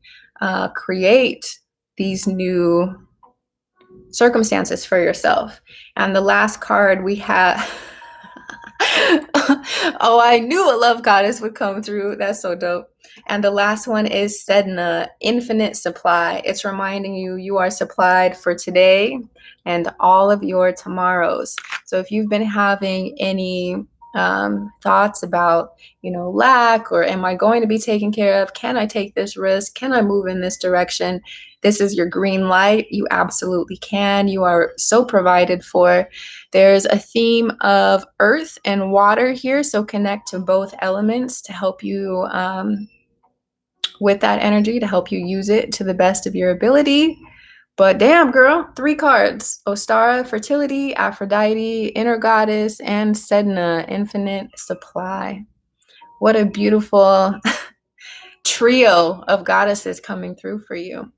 create these new circumstances for yourself. And the last card we have, oh, I knew a love goddess would come through. That's so dope. And the last one is Sedna, infinite supply. It's reminding you you are supplied for today and all of your tomorrows. So if you've been having any thoughts about, lack, or am I going to be taken care of? Can I take this risk? Can I move in this direction? This is your green light. You absolutely can. You are so provided for. There's a theme of earth and water here, so connect to both elements to help you with that energy, to help you use it to the best of your ability. But damn, girl, 3 cards. Ostara, fertility, Aphrodite, inner goddess, and Sedna, infinite supply. What a beautiful trio of goddesses coming through for you.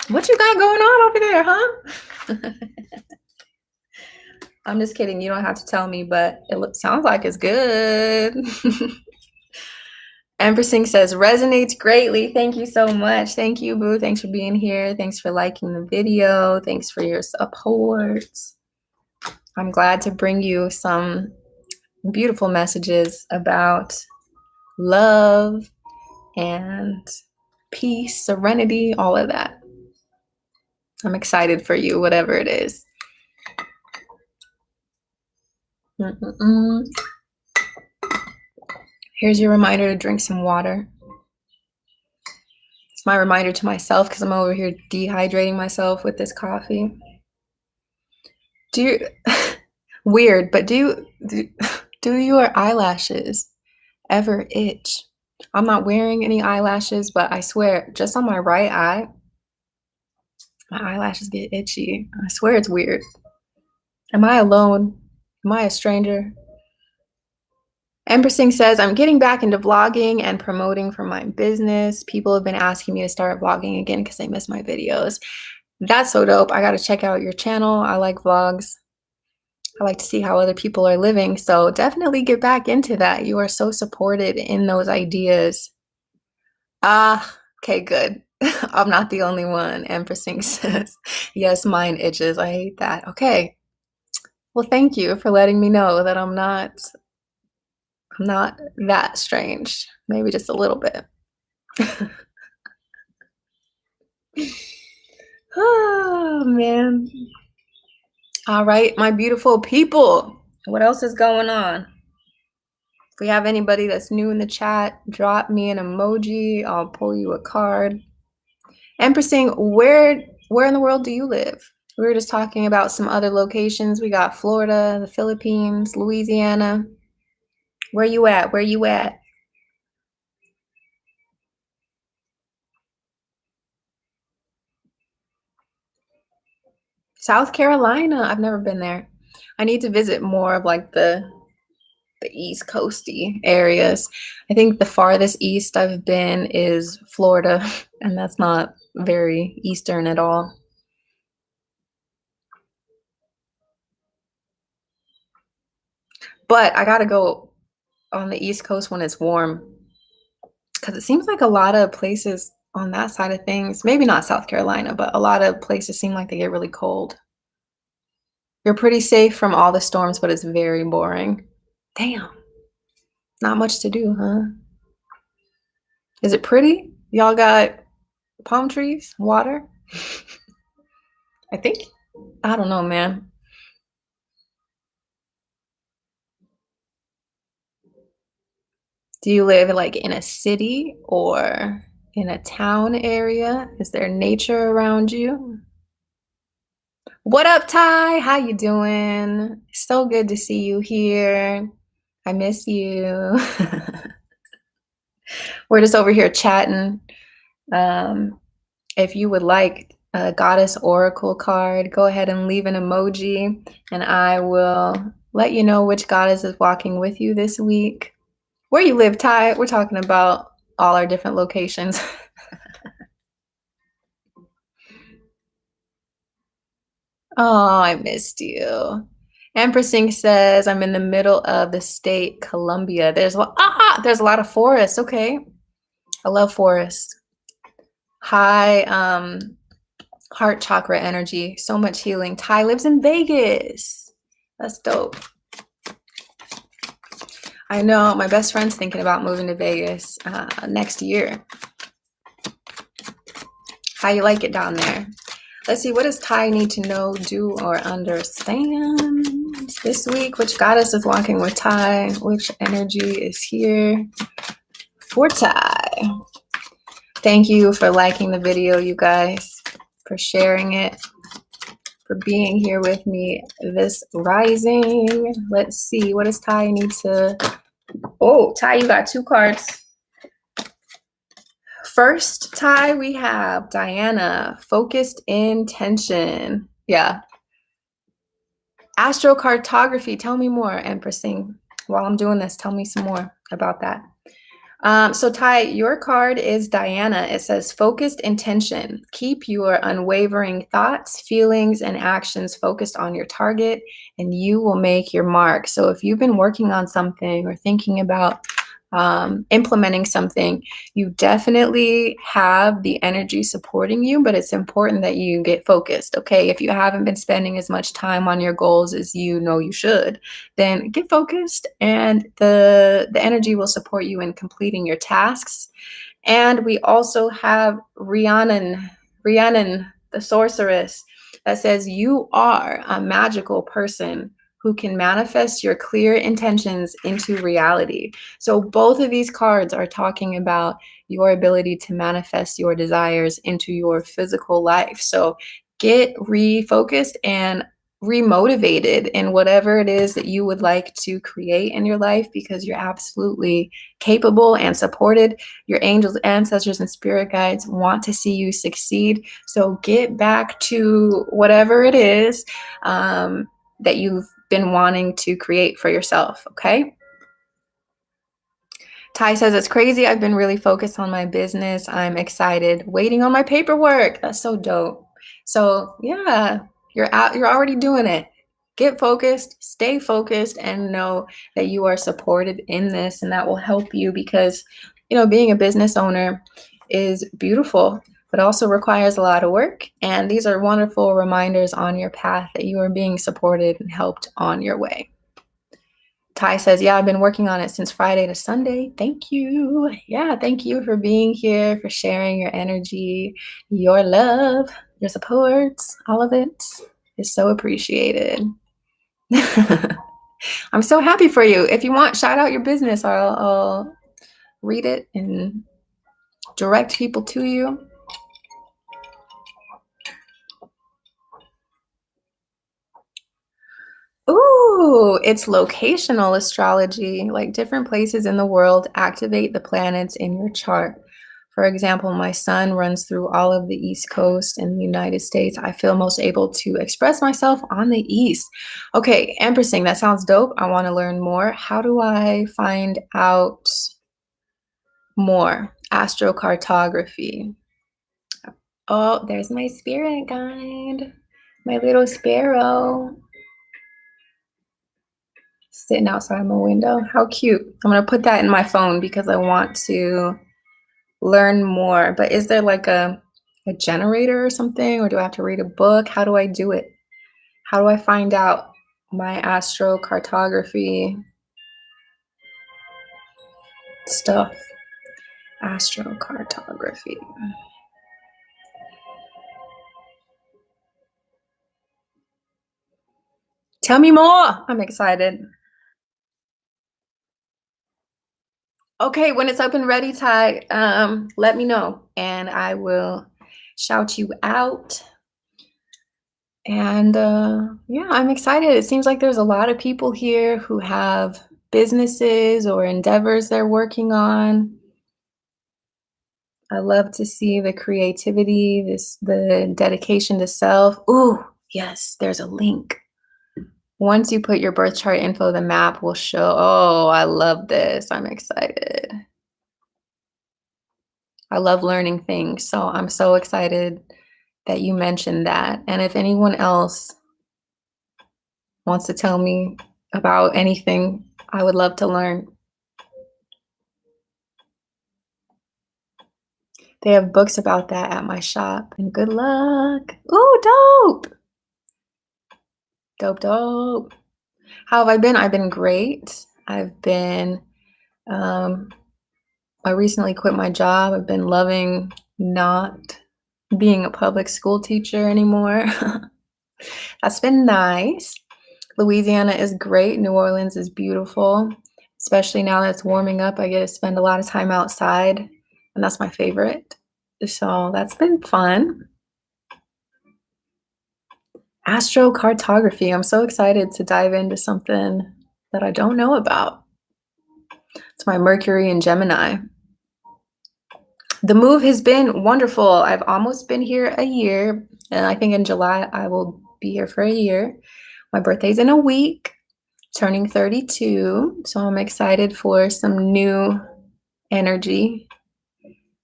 What you got going on over there, huh? I'm just kidding. You don't have to tell me, but sounds like it's good. Empressing says, resonates greatly. Thank you so much. Thank you, Boo. Thanks for being here. Thanks for liking the video. Thanks for your support. I'm glad to bring you some beautiful messages about love and peace, serenity, all of that. I'm excited for you, whatever it is. Here's your reminder to drink some water. It's my reminder to myself because I'm over here dehydrating myself with this coffee. Weird, but do your eyelashes ever itch? I'm not wearing any eyelashes, but I swear, just on my right eye, my eyelashes get itchy. I swear it's weird. Am I alone? Am I a stranger? Empressing says, I'm getting back into vlogging and promoting for my business. People have been asking me to start vlogging again because they miss my videos. That's so dope. I got to check out your channel. I like vlogs. I like to see how other people are living. So definitely get back into that. You are so supported in those ideas. Okay, good. I'm not the only one. Empressing says, yes, mine itches. I hate that. Okay. Well, thank you for letting me know that I'm not that strange. Maybe just a little bit. Oh, man. All right, my beautiful people. What else is going on? If we have anybody that's new in the chat, drop me an emoji. I'll pull you a card. Empressing, where in the world do you live? We were just talking about some other locations. We got Florida, the Philippines, Louisiana. Where you at? Where you at? South Carolina. I've never been there. I need to visit more of like the East Coasty areas. I think the farthest east I've been is Florida, and that's not very eastern at all. But I gotta go on the East Coast when it's warm, because it seems like a lot of places on that side of things, maybe not South Carolina, but a lot of places seem like they get really cold. You're pretty safe from all the storms, but it's very boring. Damn. Not much to do, huh? Is it pretty? Y'all got palm trees, water? I think. I don't know, man. Do you live like in a city or in a town area? Is there nature around you? What up, Ty? How you doing? So good to see you here. I miss you. We're just over here chatting. If you would like a goddess oracle card, go ahead and leave an emoji and I will let you know which goddess is walking with you this week. Where you live, Ty? We're talking about all our different locations. Oh, I missed you. Ampersing says I'm in the middle of the state Columbia. There's a lot of forests. Okay. I love forests. High heart chakra energy. So much healing. Ty lives in Vegas. That's dope. I know my best friend's thinking about moving to Vegas next year. How you like it down there? Let's see, what does Ty need to know, do, or understand this week? Which goddess is walking with Ty? Which energy is here for Ty? Thank you for liking the video, you guys, for sharing it, for being here with me this rising. Let's see, what does Ty need to... Oh, Ty, you got two cards. First, Ty, we have Diana, focused intention. Yeah. Astrocartography. Tell me more, Empressing. While I'm doing this, tell me some more about that. So Ty, your card is Diana. It says focused intention. Keep your unwavering thoughts, feelings, and actions focused on your target, and you will make your mark. So if you've been working on something or thinking about implementing something, you definitely have the energy supporting you, but it's important that you get focused. Okay, if you haven't been spending as much time on your goals as you know you should, then get focused, and the energy will support you in completing your tasks. And we also have Rhiannon, the sorceress, that says you are a magical person who can manifest your clear intentions into reality. So both of these cards are talking about your ability to manifest your desires into your physical life. So get refocused and remotivated in whatever it is that you would like to create in your life, because you're absolutely capable and supported. Your angels, ancestors, and spirit guides want to see you succeed. So get back to whatever it is that you've been wanting to create for yourself, okay? Ty says, it's crazy. I've been really focused on my business. I'm excited, waiting on my paperwork. That's so dope. So yeah, you're already doing it. Get focused, stay focused, and know that you are supported in this, and that will help you, because, you know, being a business owner is beautiful, but also requires a lot of work. And these are wonderful reminders on your path that you are being supported and helped on your way. Ty says, yeah, I've been working on it since Friday to Sunday. Thank you. Yeah, thank you for being here, for sharing your energy, your love, your support. All of it is so appreciated. I'm so happy for you. If you want, shout out your business. I'll read it and direct people to you. Ooh, it's locational astrology. Like, different places in the world activate the planets in your chart. For example, my sun runs through all of the East Coast in the United States. I feel most able to express myself on the East. Okay, Empressing, that sounds dope. I want to learn more. How do I find out more? Astrocartography. Oh, there's my spirit guide, my little sparrow, sitting outside my window. How cute. I'm going to put that in my phone because I want to learn more. But is there like a generator or something, or do I have to read a book? How do I do it? How do I find out my astrocartography stuff? Astrocartography. Tell me more. I'm excited. Okay, when it's up and ready, Ty, let me know and I will shout you out. And yeah, I'm excited. It seems like there's a lot of people here who have businesses or endeavors they're working on. I love to see the creativity, the dedication to self. Ooh, yes, there's a link. Once you put your birth chart info, the map will show. Oh, I love this. I'm excited. I love learning things. So I'm so excited that you mentioned that. And if anyone else wants to tell me about anything, I would love to learn. They have books about that at my shop, and good luck. Ooh, dope. Dope, dope. How have I been? I've been great. Um, I recently quit my job. I've been loving not being a public school teacher anymore. That's been nice. Louisiana is great. New Orleans is beautiful, especially now that it's warming up. I get to spend a lot of time outside, and that's my favorite. So that's been fun. Astrocartography. I'm so excited to dive into something that I don't know about. It's my Mercury and Gemini. The move has been wonderful. I've almost been here a year, and I think in July I will be here for a year. My birthday's in a week, turning 32, so I'm excited for some new energy.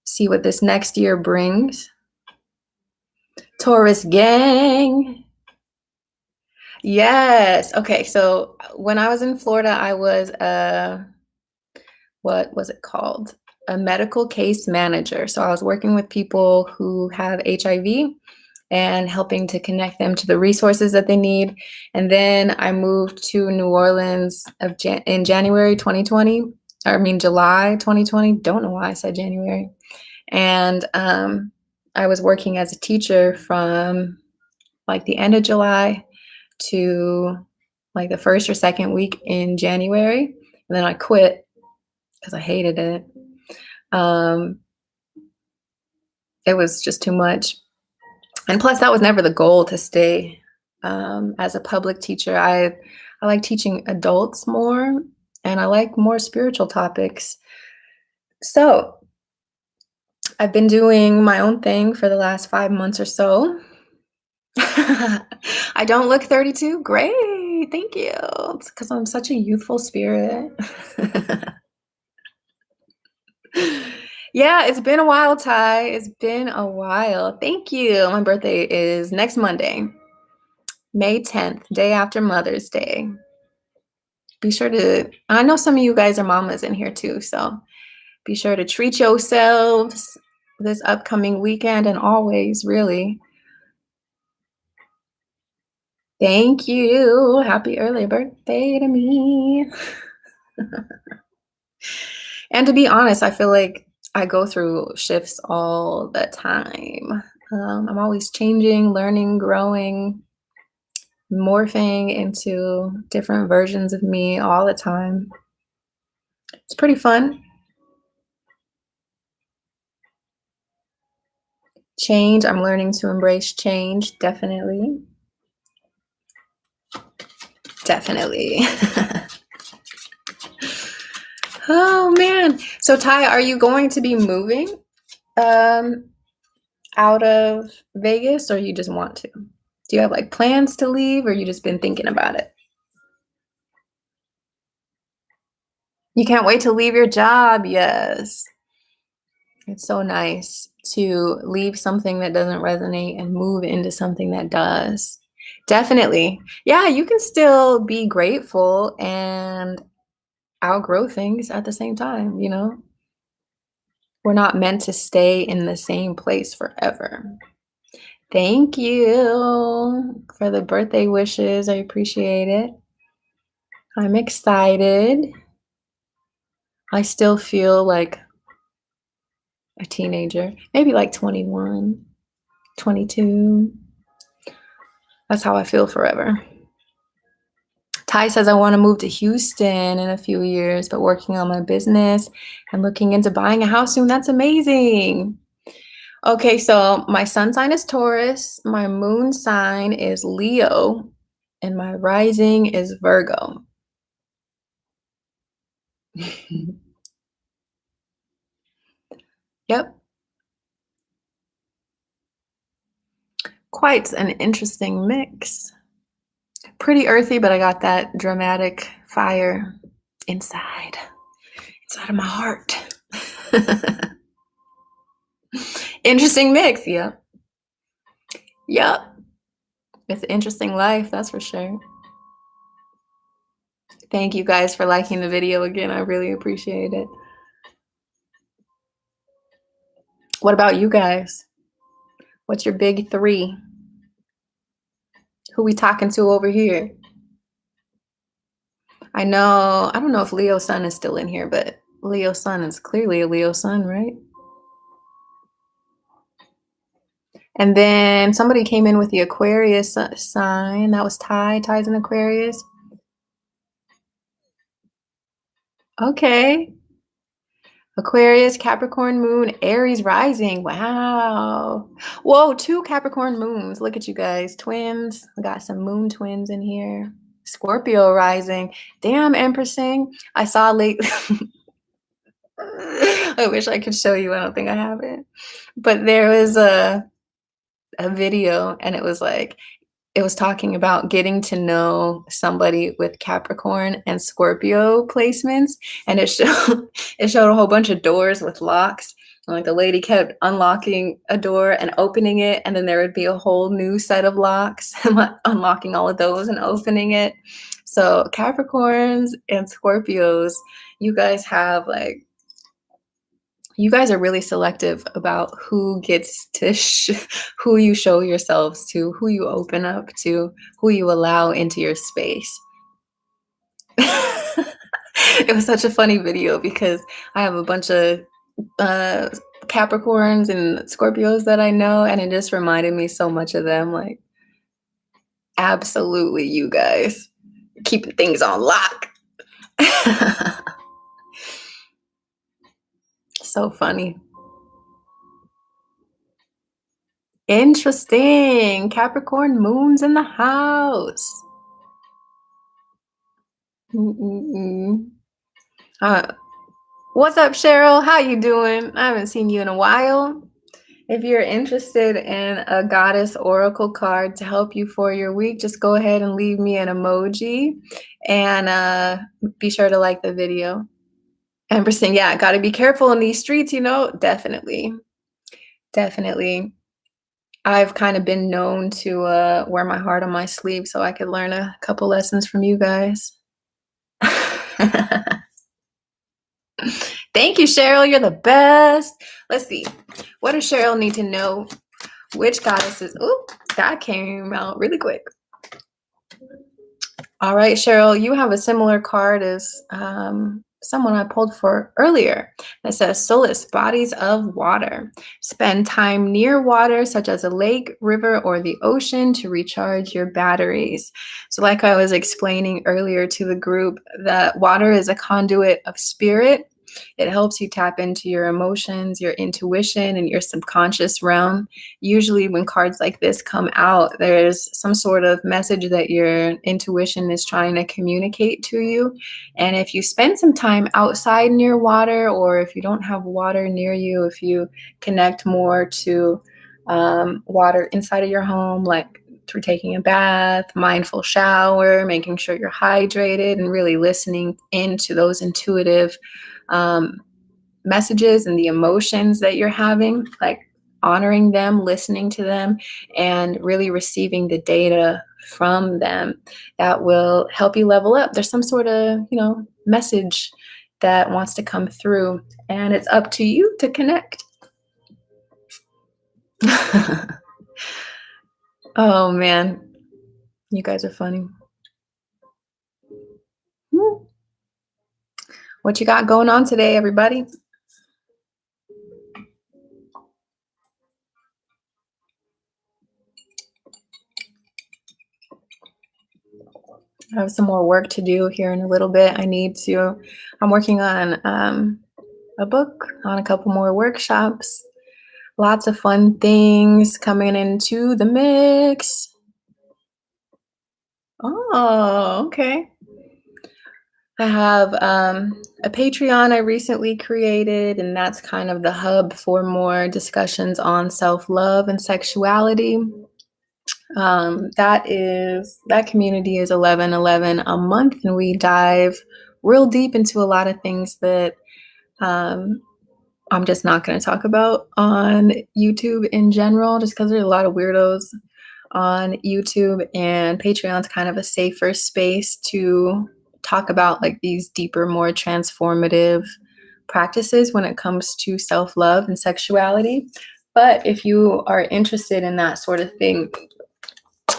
See what this next year brings. Taurus gang. Yes. Okay, so when I was in Florida, I was what was it called? A medical case manager. So I was working with people who have HIV and helping to connect them to the resources that they need. And then I moved to New Orleans in January 2020. I mean, July 2020. Don't know why I said January. And I was working as a teacher from like the end of July to like the first or second week in January. And then I quit because I hated it. It was just too much. And plus, that was never the goal to stay as a public teacher. I like teaching adults more, and I like more spiritual topics. So I've been doing my own thing for the last 5 months or so. I don't look 32. Great. Thank you. It's because I'm such a youthful spirit. Yeah, it's been a while, Ty. It's been a while. Thank you. My birthday is next Monday, May 10th, day after Mother's Day. Be sure to, I know some of you guys are mamas in here too, so be sure to treat yourselves this upcoming weekend and always, really. Thank you. Happy early birthday to me. And to be honest, I feel like I go through shifts all the time. I'm always changing, learning, growing, morphing into different versions of me all the time. It's pretty fun. Change, I'm learning to embrace change, definitely. Definitely. Oh man. So Ty, are you going to be moving out of Vegas, or you just want to? Do you have like plans to leave, or you just been thinking about it? You can't wait to leave your job. Yes. It's so nice to leave something that doesn't resonate and move into something that does. Definitely. Yeah, you can still be grateful and outgrow things at the same time, you know? We're not meant to stay in the same place forever. Thank you for the birthday wishes. I appreciate it. I'm excited. I still feel like a teenager, maybe like 21, 22. That's how I feel forever. Ty says I want to move to Houston in a few years, but working on my business and looking into buying a house soon. That's amazing. Okay, so my sun sign is Taurus, my moon sign is Leo, and my rising is Virgo. Yep. Quite an interesting mix. Pretty earthy, but I got that dramatic fire inside of my heart. Interesting mix, yep. Yep. It's an interesting life, that's for sure. Thank you guys for liking the video again. I really appreciate it. What about you guys? What's your big three? Who we talking to over here? I know, I don't know if Leo Sun is still in here, but Leo Sun is clearly a Leo Sun, right? And then somebody came in with the Aquarius sign. That was Ty. Ty's an Aquarius. Okay. Aquarius, Capricorn moon, Aries rising. Wow. Whoa, 2 Capricorn moons. Look at you guys. Twins. We got some moon twins in here. Scorpio rising. Damn, Empressing. I saw late. I wish I could show you. I don't think I have it. But there was a video and it was like it was talking about getting to know somebody with Capricorn and Scorpio placements, and it showed it showed a whole bunch of doors with locks. And like the lady kept unlocking a door and opening it, and then there would be a whole new set of locks, and like unlocking all of those and opening it. So Capricorns and Scorpios, you guys have like you guys are really selective about who gets to who you show yourselves to, who you open up to, who you allow into your space. It was such a funny video because I have a bunch of uh, Capricorns and Scorpios that I know, and it just reminded me so much of them. Like, absolutely, you guys keeping things on lock. So funny. Interesting. Capricorn moon's in the house. Mm-mm-mm. Uh, what's up, Cheryl? How you doing? I haven't seen you in a while. If you're interested in a goddess oracle card to help you for your week, just go ahead and leave me an emoji and be sure to like the video. Amberson, yeah, got to be careful in these streets, you know? Definitely. Definitely. I've kind of been known to wear my heart on my sleeve so I could learn a couple lessons from you guys. Thank you, Cheryl. You're the best. Let's see. What does Cheryl need to know? Which goddesses? Oh, that came out really quick. All right, Cheryl, you have a similar card as someone I pulled for earlier. It says Solace, bodies of water. Spend time near water, such as a lake, river, or the ocean to recharge your batteries. So like I was explaining earlier to the group, that water is a conduit of spirit. It helps you tap into your emotions, your intuition, and your subconscious realm. Usually when cards like this come out, there's some sort of message that your intuition is trying to communicate to you. And if you spend some time outside near water, or if you don't have water near you, if you connect more to water inside of your home, like through taking a bath, mindful shower, making sure you're hydrated, and really listening into those intuitive messages and the emotions that you're having, like honoring them, listening to them, and really receiving the data from them, that will help you level up. There's some sort of, message that wants to come through, and it's up to you to connect. Oh man, you guys are funny. What you got going on today, everybody? I have some more work to do here in a little bit. I'm working on a book, on a couple more workshops. Lots of fun things coming into the mix. Oh, okay. I have a Patreon I recently created, and that's kind of the hub for more discussions on self-love and sexuality. That community is 1111 a month, and we dive real deep into a lot of things that I'm just not going to talk about on YouTube in general, just because there's a lot of weirdos on YouTube, and Patreon's kind of a safer space to talk about like these deeper, more transformative practices when it comes to self-love and sexuality. But if you are interested in that sort of thing,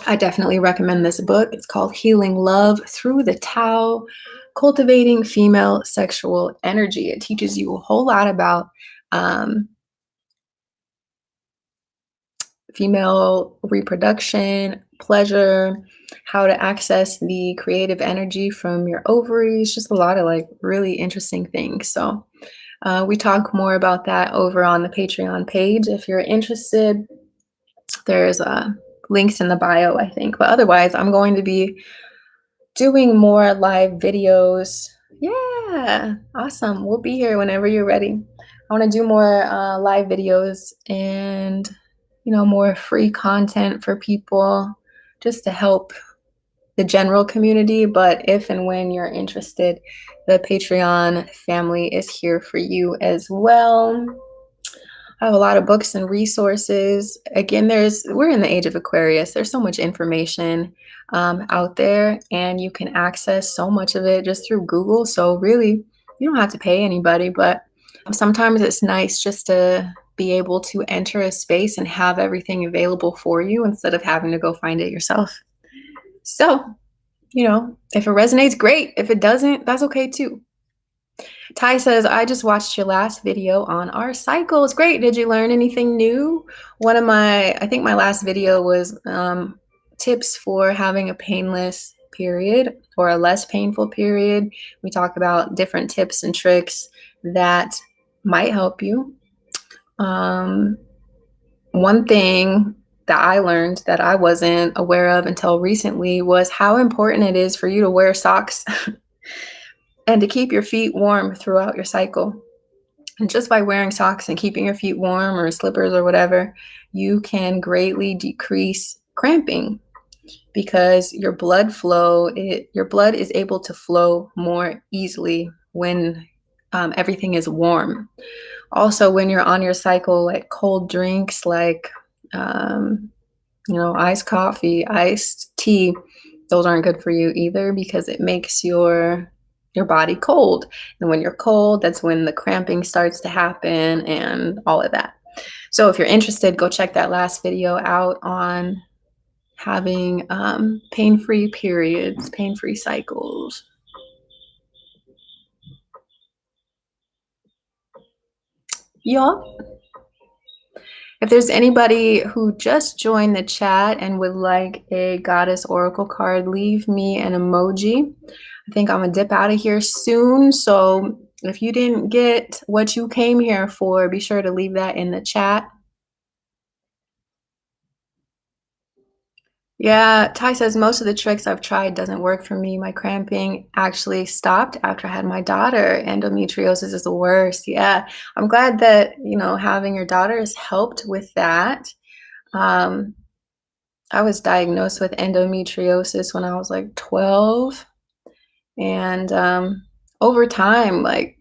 I definitely recommend this book. It's called Healing Love Through the Tao, Cultivating Female Sexual Energy. It teaches you a whole lot about um, female reproduction, pleasure, how to access the creative energy from your ovaries, just a lot of like really interesting things. So we talk more about that over on the Patreon page. If you're interested, there's links in the bio, I think. But otherwise, I'm going to be doing more live videos. Yeah, awesome. We'll be here whenever you're ready. I want to do more live videos and, more free content for people just to help the general community. But if and when you're interested, the Patreon family is here for you as well. I have a lot of books and resources. Again, we're in the age of Aquarius. There's so much information out there, and you can access so much of it just through Google. So really, you don't have to pay anybody, but sometimes it's nice just to be able to enter a space and have everything available for you instead of having to go find it yourself. So, if it resonates, great. If it doesn't, that's okay too. Ty says, I just watched your last video on our cycles. Great. Did you learn anything new? I think my last video was tips for having a painless period or a less painful period. We talk about different tips and tricks that might help you. One thing that I learned that I wasn't aware of until recently was how important it is for you to wear socks and to keep your feet warm throughout your cycle. And just by wearing socks and keeping your feet warm or slippers or whatever, you can greatly decrease cramping because your blood is able to flow more easily when everything is warm. Also, when you're on your cycle, like cold drinks, like iced coffee, iced tea, those aren't good for you either because it makes your body cold. And when you're cold, that's when the cramping starts to happen and all of that. So if you're interested, go check that last video out on having pain-free periods, pain-free cycles. Y'all, if there's anybody who just joined the chat and would like a goddess oracle card, leave me an emoji. I think I'm gonna dip out of here soon. So if you didn't get what you came here for, be sure to leave that in the chat. Yeah, Ty says most of the tricks I've tried doesn't work for me. My cramping actually stopped after I had my daughter. Endometriosis is the worst. Yeah, I'm glad that, having your daughter has helped with that. I was diagnosed with endometriosis when I was like 12. And over time, like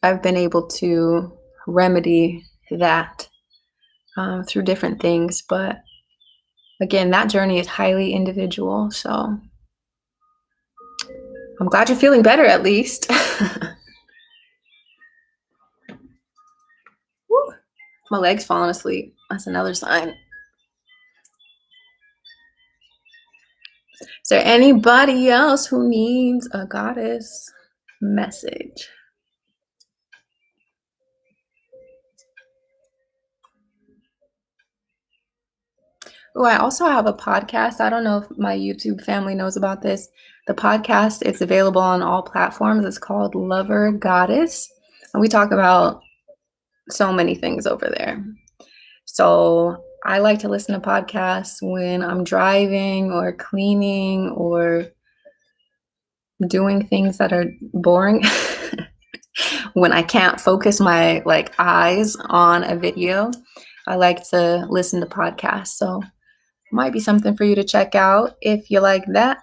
I've been able to remedy that through different things. But again, that journey is highly individual. So I'm glad you're feeling better at least. Woo. My leg's falling asleep. That's another sign. Is there anybody else who needs a goddess message? Oh, I also have a podcast. I don't know if my YouTube family knows about this. The podcast is available on all platforms. It's called Lover Goddess. And we talk about so many things over there. So I like to listen to podcasts when I'm driving or cleaning or doing things that are boring. When I can't focus my eyes on a video, I like to listen to podcasts. So might be something for you to check out if you like that.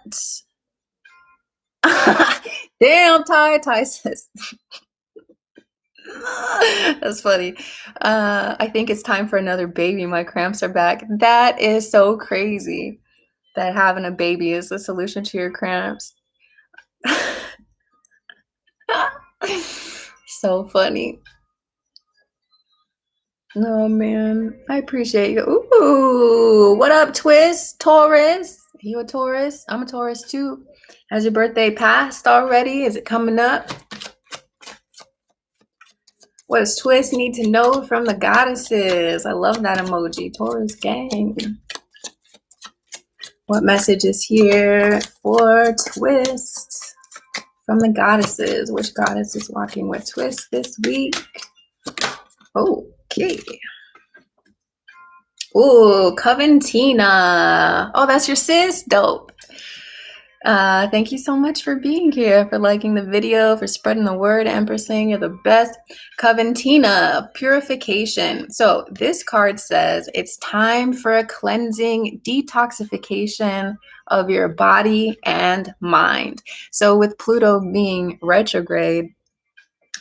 Damn, Ty says. That's funny. I think it's time for another baby. My cramps are back. That is so crazy that having a baby is the solution to your cramps. So funny. No, man. I appreciate you. Ooh, what up, Twist? Taurus? You a Taurus? I'm a Taurus too. Has your birthday passed already? Is it coming up? What does Twist need to know from the goddesses? I love that emoji. Taurus gang. What message is here for Twist from the goddesses? Which goddess is walking with Twist this week? Okay. Ooh, Coventina. Oh, that's your sis? Dope. Thank you so much for being here, for liking the video, for spreading the word. Empress saying you're the best. Coventina, purification. So this card says it's time for a cleansing, detoxification of your body and mind. So with Pluto being retrograde,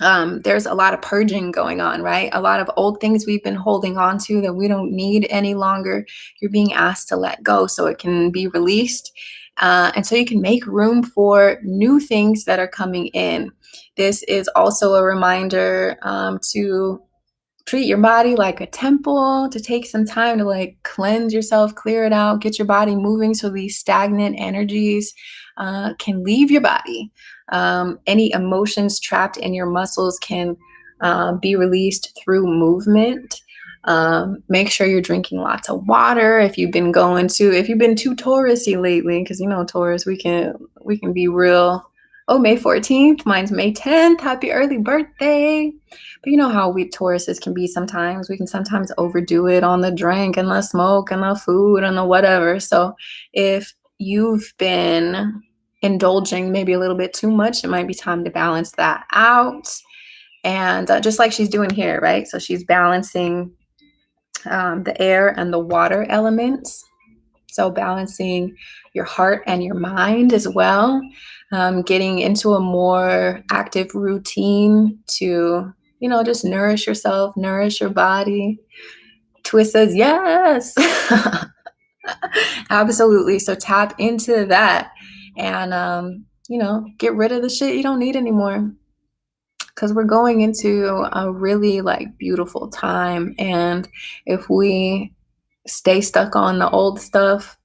there's a lot of purging going on, right? A lot of old things we've been holding on to that we don't need any longer. You're being asked to let go so it can be released. And so you can make room for new things that are coming in. This is also a reminder to treat your body like a temple, to take some time to like cleanse yourself, clear it out, get your body moving so these stagnant energies can leave your body. Any emotions trapped in your muscles can be released through movement. Make sure you're drinking lots of water. If you've been too Taurusy lately, because you know Taurus, we can be real. Oh, May 14th. Mine's May 10th. Happy early birthday. But you know how we Tauruses can be sometimes. We can sometimes overdo it on the drink and the smoke and the food and the whatever. So if you've been indulging maybe a little bit too much, it might be time to balance that out. And just like she's doing here, right? So she's balancing the air and the water elements. So balancing your heart and your mind as well. Getting into a more active routine to, just nourish yourself, nourish your body. Twist says yes. Absolutely. So tap into that and, get rid of the shit you don't need anymore. Because we're going into a really beautiful time. And if we stay stuck on the old stuff,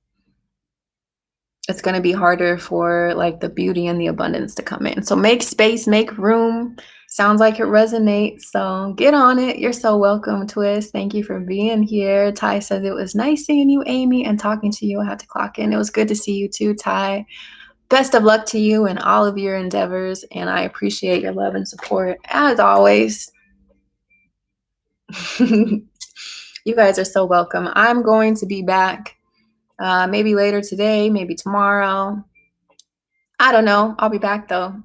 it's going to be harder for the beauty and the abundance to come in. So make space, make room. Sounds like it resonates. So get on it. You're so welcome, Twist. Thank you for being here. Ty says it was nice seeing you, Amy, and talking to you. I had to clock in. It was good to see you too, Ty. Best of luck to you in all of your endeavors. And I appreciate your love and support as always. You guys are so welcome. I'm going to be back maybe later today, maybe tomorrow. I don't know. I'll be back though.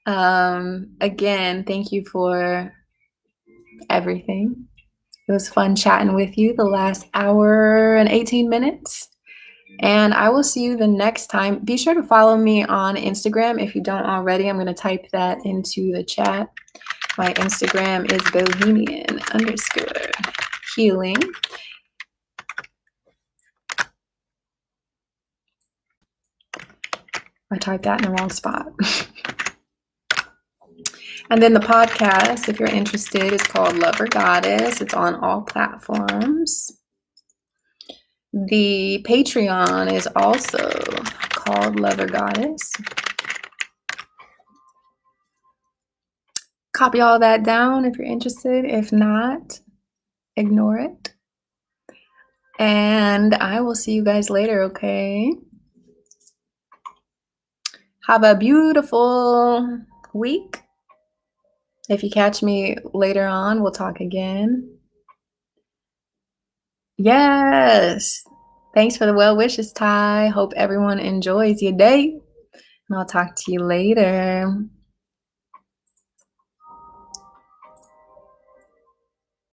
Again, thank you for everything. It was fun chatting with you the last hour and 18 minutes. And I will see you the next time. Be sure to follow me on Instagram if you don't already. I'm going to type that into the chat. My Instagram is bohemian_healing. I typed that in the wrong spot. And then the podcast, if you're interested, is called Lover Goddess. It's on all platforms. The Patreon is also called Lover Goddess. Copy all that down if you're interested. If not, ignore it. And I will see you guys later, okay? Have a beautiful week. If you catch me later on, we'll talk again. Yes. Thanks for the well wishes, Ty. Hope everyone enjoys your day. And I'll talk to you later.